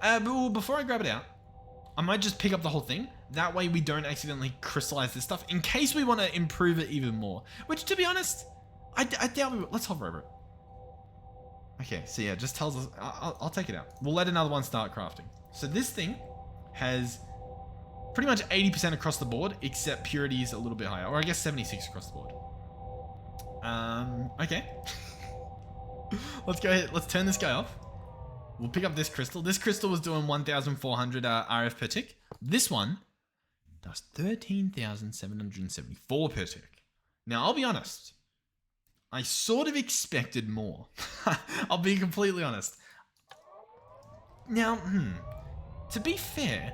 But before I grab it out, I might just pick up the whole thing. That way we don't accidentally crystallize this stuff in case we want to improve it even more. Which, to be honest, I doubt we will. Let's hover over it. Okay, so yeah, it just tells us. I'll take it out. We'll let another one start crafting. So this thing has pretty much 80% across the board, except purity is a little bit higher. Or I guess 76 across the board. Okay. Let's go ahead. Let's turn this guy off. We'll pick up this crystal. This crystal was doing 1,400 RF per tick. This one does 13,774 per tick. Now, I'll be honest. I sort of expected more. I'll be completely honest. Now, to be fair,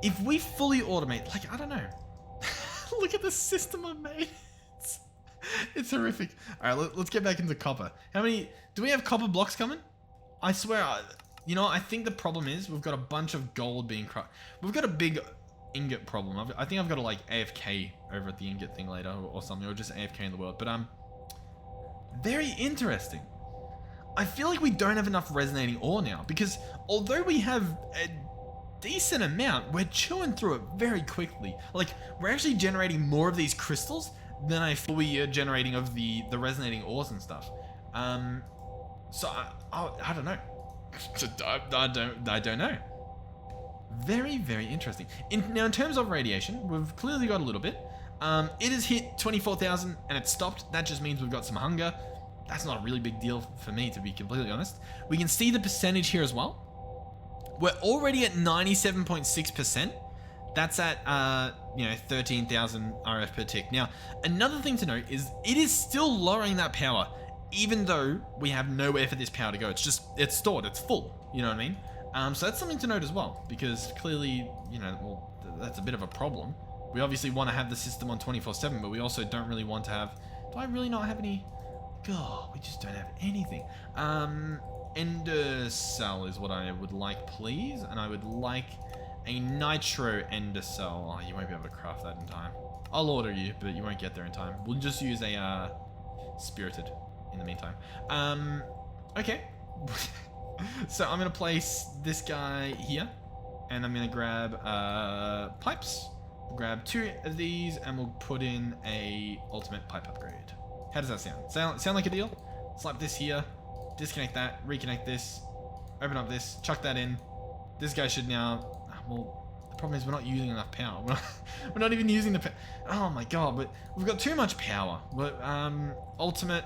if we fully automate, like, I don't know. Look at the system I've made. It's horrific. All right, let's get back into copper. How many, do we have copper blocks coming? I swear, you know, I think the problem is we've got a bunch of gold being crushed. We've got a big ingot problem. I think I've got to like AFK over at the ingot thing later or something, or just AFK in the world. But very interesting. I feel like we don't have enough resonating ore now because although we have a decent amount, we're chewing through it very quickly. Like we're actually generating more of these crystals than I feel we are generating of the resonating ores and stuff. So I don't know. I don't know. Very, very interesting. Now, in terms of radiation, we've clearly got a little bit. It has hit 24,000 and it stopped. That just means we've got some hunger. That's not a really big deal for me, to be completely honest. We can see the percentage here as well. We're already at 97.6%. That's at, 13,000 RF per tick. Now, another thing to note is it is still lowering that power, even though we have nowhere for this power to go. It's stored, it's full, you know what I mean? So that's something to note as well, because clearly, you know, well, that's a bit of a problem. We obviously want to have the system on 24/7, but we also don't really want to have... Do I really not have any... God, we just don't have anything. Ender cell is what I would like, please. And I would like a nitro ender cell. Oh, you won't be able to craft that in time. I'll order you, but you won't get there in time. We'll just use a spirited in the meantime. Okay. So I'm going to place this guy here. And I'm going to grab pipes. We'll grab 2 of these and we'll put in a ultimate pipe upgrade. How does that sound? Sound like a deal? Slap this here. Disconnect that. Reconnect this. Open up this. Chuck that in. This guy should now... Well, the problem is we're not using enough power. We're not even using the... Oh my god, but we've got too much power. But, ultimate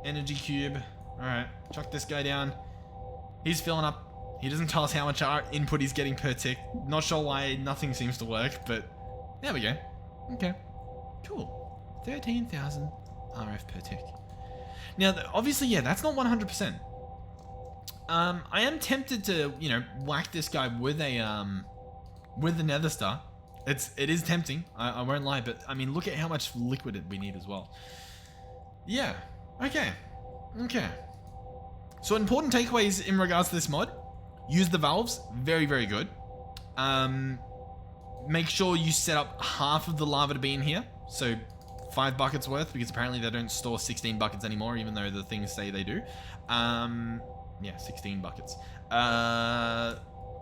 energy cube. Alright, chuck this guy down. He's filling up. He doesn't tell us how much input he's getting per tick. Not sure why nothing seems to work, but there we go. Okay, cool. 13,000 RF per tick. Now, obviously, yeah, that's not 100%. I am tempted to, you know, whack this guy with the Nether Star. It is tempting. I won't lie, but I mean, look at how much liquid we need as well. Yeah. Okay. So important takeaways in regards to this mod. Use the valves. Very, very good. Make sure you set up half of the lava to be in here. So 5 buckets worth, because apparently they don't store 16 buckets anymore, even though the things say they do. Yeah, 16 buckets.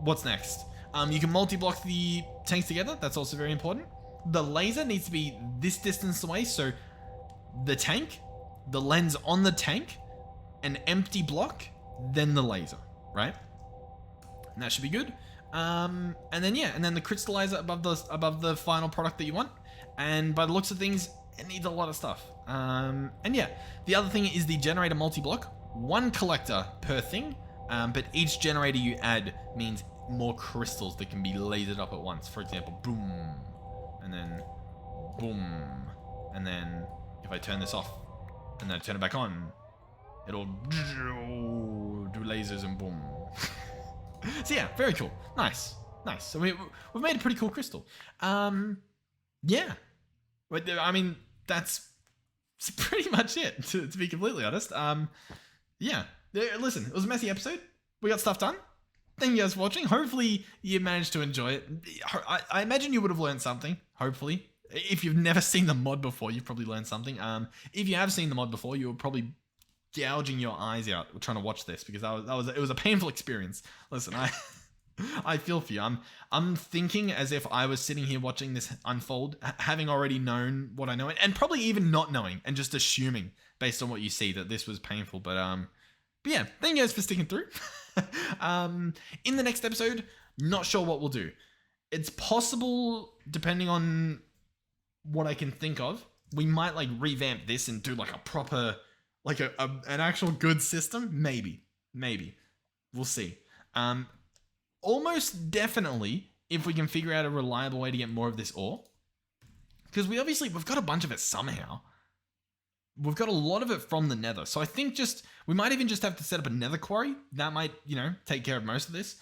What's next? You can multi-block the tanks together. That's also very important. The laser needs to be this distance away, so the tank, the lens on the tank, an empty block, then the laser, right? And that should be good. And then yeah, and then the crystallizer above the final product that you want. And by the looks of things, it needs a lot of stuff. And yeah, the other thing is the generator multi-block. 1 collector per thing, but each generator you add means more crystals that can be lasered up at once. For example, boom, and then boom, and then if I turn this off and then I turn it back on, it'll do lasers and boom. So yeah, very cool. Nice. So we've made a pretty cool crystal. Yeah. I mean, that's pretty much it, to be completely honest. Yeah. Listen, it was a messy episode. We got stuff done. Thank you guys for watching. Hopefully you managed to enjoy it. I imagine you would have learned something, hopefully. If you've never seen the mod before, you've probably learned something. If you have seen the mod before, you were probably gouging your eyes out trying to watch this, because it was a painful experience. Listen, I feel for you. I'm thinking as if I was sitting here watching this unfold, having already known what I know, and probably even not knowing, and just assuming based on what you see that this was painful. But yeah, thank you guys for sticking through. In the next episode, not sure what we'll do. It's possible, depending on what I can think of, we might like revamp this and do like a proper, like an actual good system. Maybe we'll see. Almost definitely, if we can figure out a reliable way to get more of this ore, because we've got a bunch of it somehow. We've got a lot of it from the nether. So I think we might even just have to set up a nether quarry. That might, take care of most of this.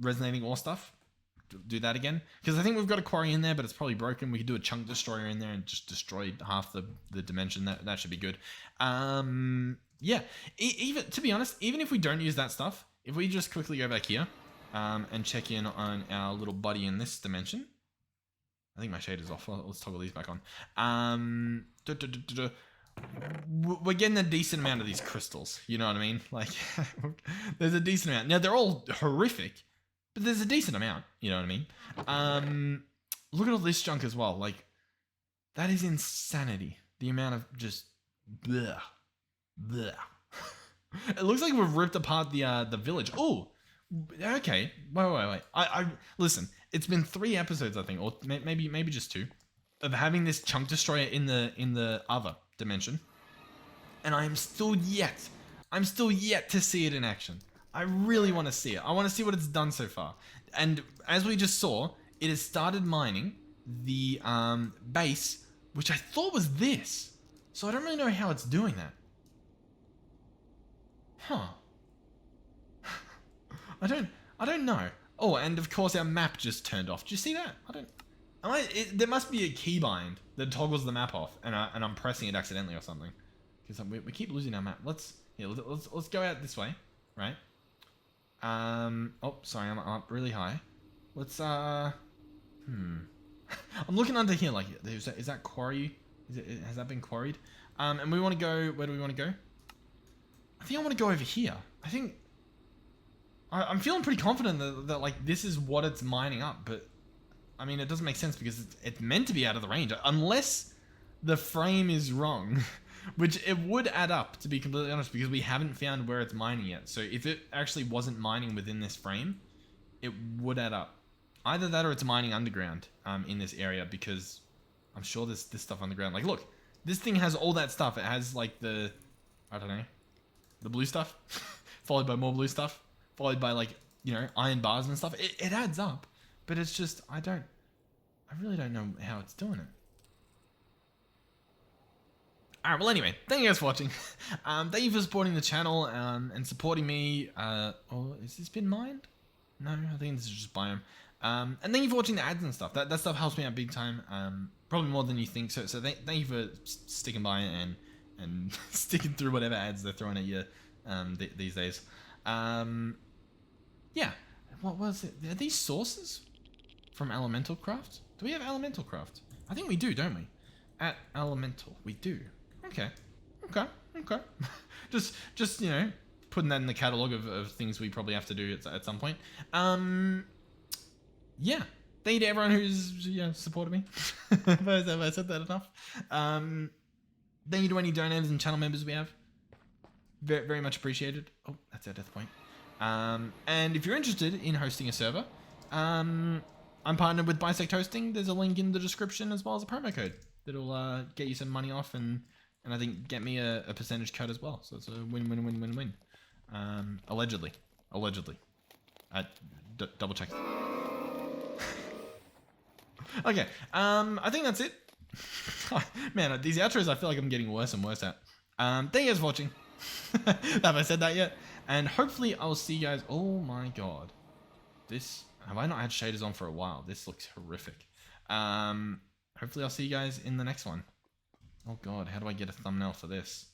Resonating ore stuff. Do that again. Because I think we've got a quarry in there, but it's probably broken. We could do a chunk destroyer in there and just destroy half the dimension. That should be good. Yeah. Even, to be honest, even if we don't use that stuff, if we just quickly go back here and check in on our little buddy in this dimension. I think my shader's off. Let's toggle these back on. We're getting a decent amount of these crystals. You know what I mean? Like, there's a decent amount. Now, they're all horrific, but there's a decent amount. You know what I mean? Look at all this junk as well. Like, that is insanity. The amount of just... bleh. It looks like we've ripped apart the village. Oh, okay. Wait. I listen. It's been 3 episodes, I think, or maybe just 2, of having this chunk destroyer in the other dimension, and I'm still yet to see it in action. I really want to see it. I want to see what it's done so far. And as we just saw, it has started mining the base, which I thought was this. So I don't really know how it's doing that. Huh. I don't know. Oh, and of course our map just turned off. Do you see that? There must be a keybind that toggles the map off, and I'm pressing it accidentally or something. Because we keep losing our map. Let's go out this way, right? Oh, sorry, I'm up really high. Let's I'm looking under here. Like, is that quarry? Has that been quarried? And we want to go. Where do we want to go? I think I want to go over here. I think I'm feeling pretty confident that like this is what it's mining up, but I mean it doesn't make sense because it's meant to be out of the range unless the frame is wrong, which it would add up, to be completely honest, because we haven't found where it's mining yet. So if it actually wasn't mining within this frame, it would add up. Either that or it's mining underground in this area, because I'm sure there's this stuff underground. Like, look, this thing has all that stuff. It has like the, I don't know, the blue stuff, followed by more blue stuff, followed by like, you know, iron bars and stuff. It adds up, but it's just, I really don't know how it's doing it. Alright, well anyway, thank you guys for watching. Thank you for supporting the channel and supporting me. Oh, has this been mined? No, I think this is just biome. And thank you for watching the ads and stuff. That stuff helps me out big time. Probably more than you think. So thank you for sticking by and sticking through whatever ads they're throwing at you these days. Yeah. What was it? Are these sources from Elemental Craft? Do we have Elemental Craft? I think we do, don't we? At Elemental, we do. Okay. just you know, putting that in the catalog of things we probably have to do at some point. Yeah. Thank you to everyone who's supported me. Have I said that enough? Thank you to any donators and channel members we have. Very, very much appreciated. Oh, that's our death point. And if you're interested in hosting a server, I'm partnered with Bisect Hosting. There's a link in the description as well as a promo code that'll get you some money off and I think get me a percentage cut as well. So it's a win-win-win-win-win. Allegedly. Double check. Okay. I think that's it. Man, these outros I feel like I'm getting worse and worse at. Thank you guys for watching. Have I said that yet? And hopefully I'll see you guys. Oh my god. Have I not had shaders on for a while? This looks horrific. Hopefully I'll see you guys in the next one. Oh god, how do I get a thumbnail for this?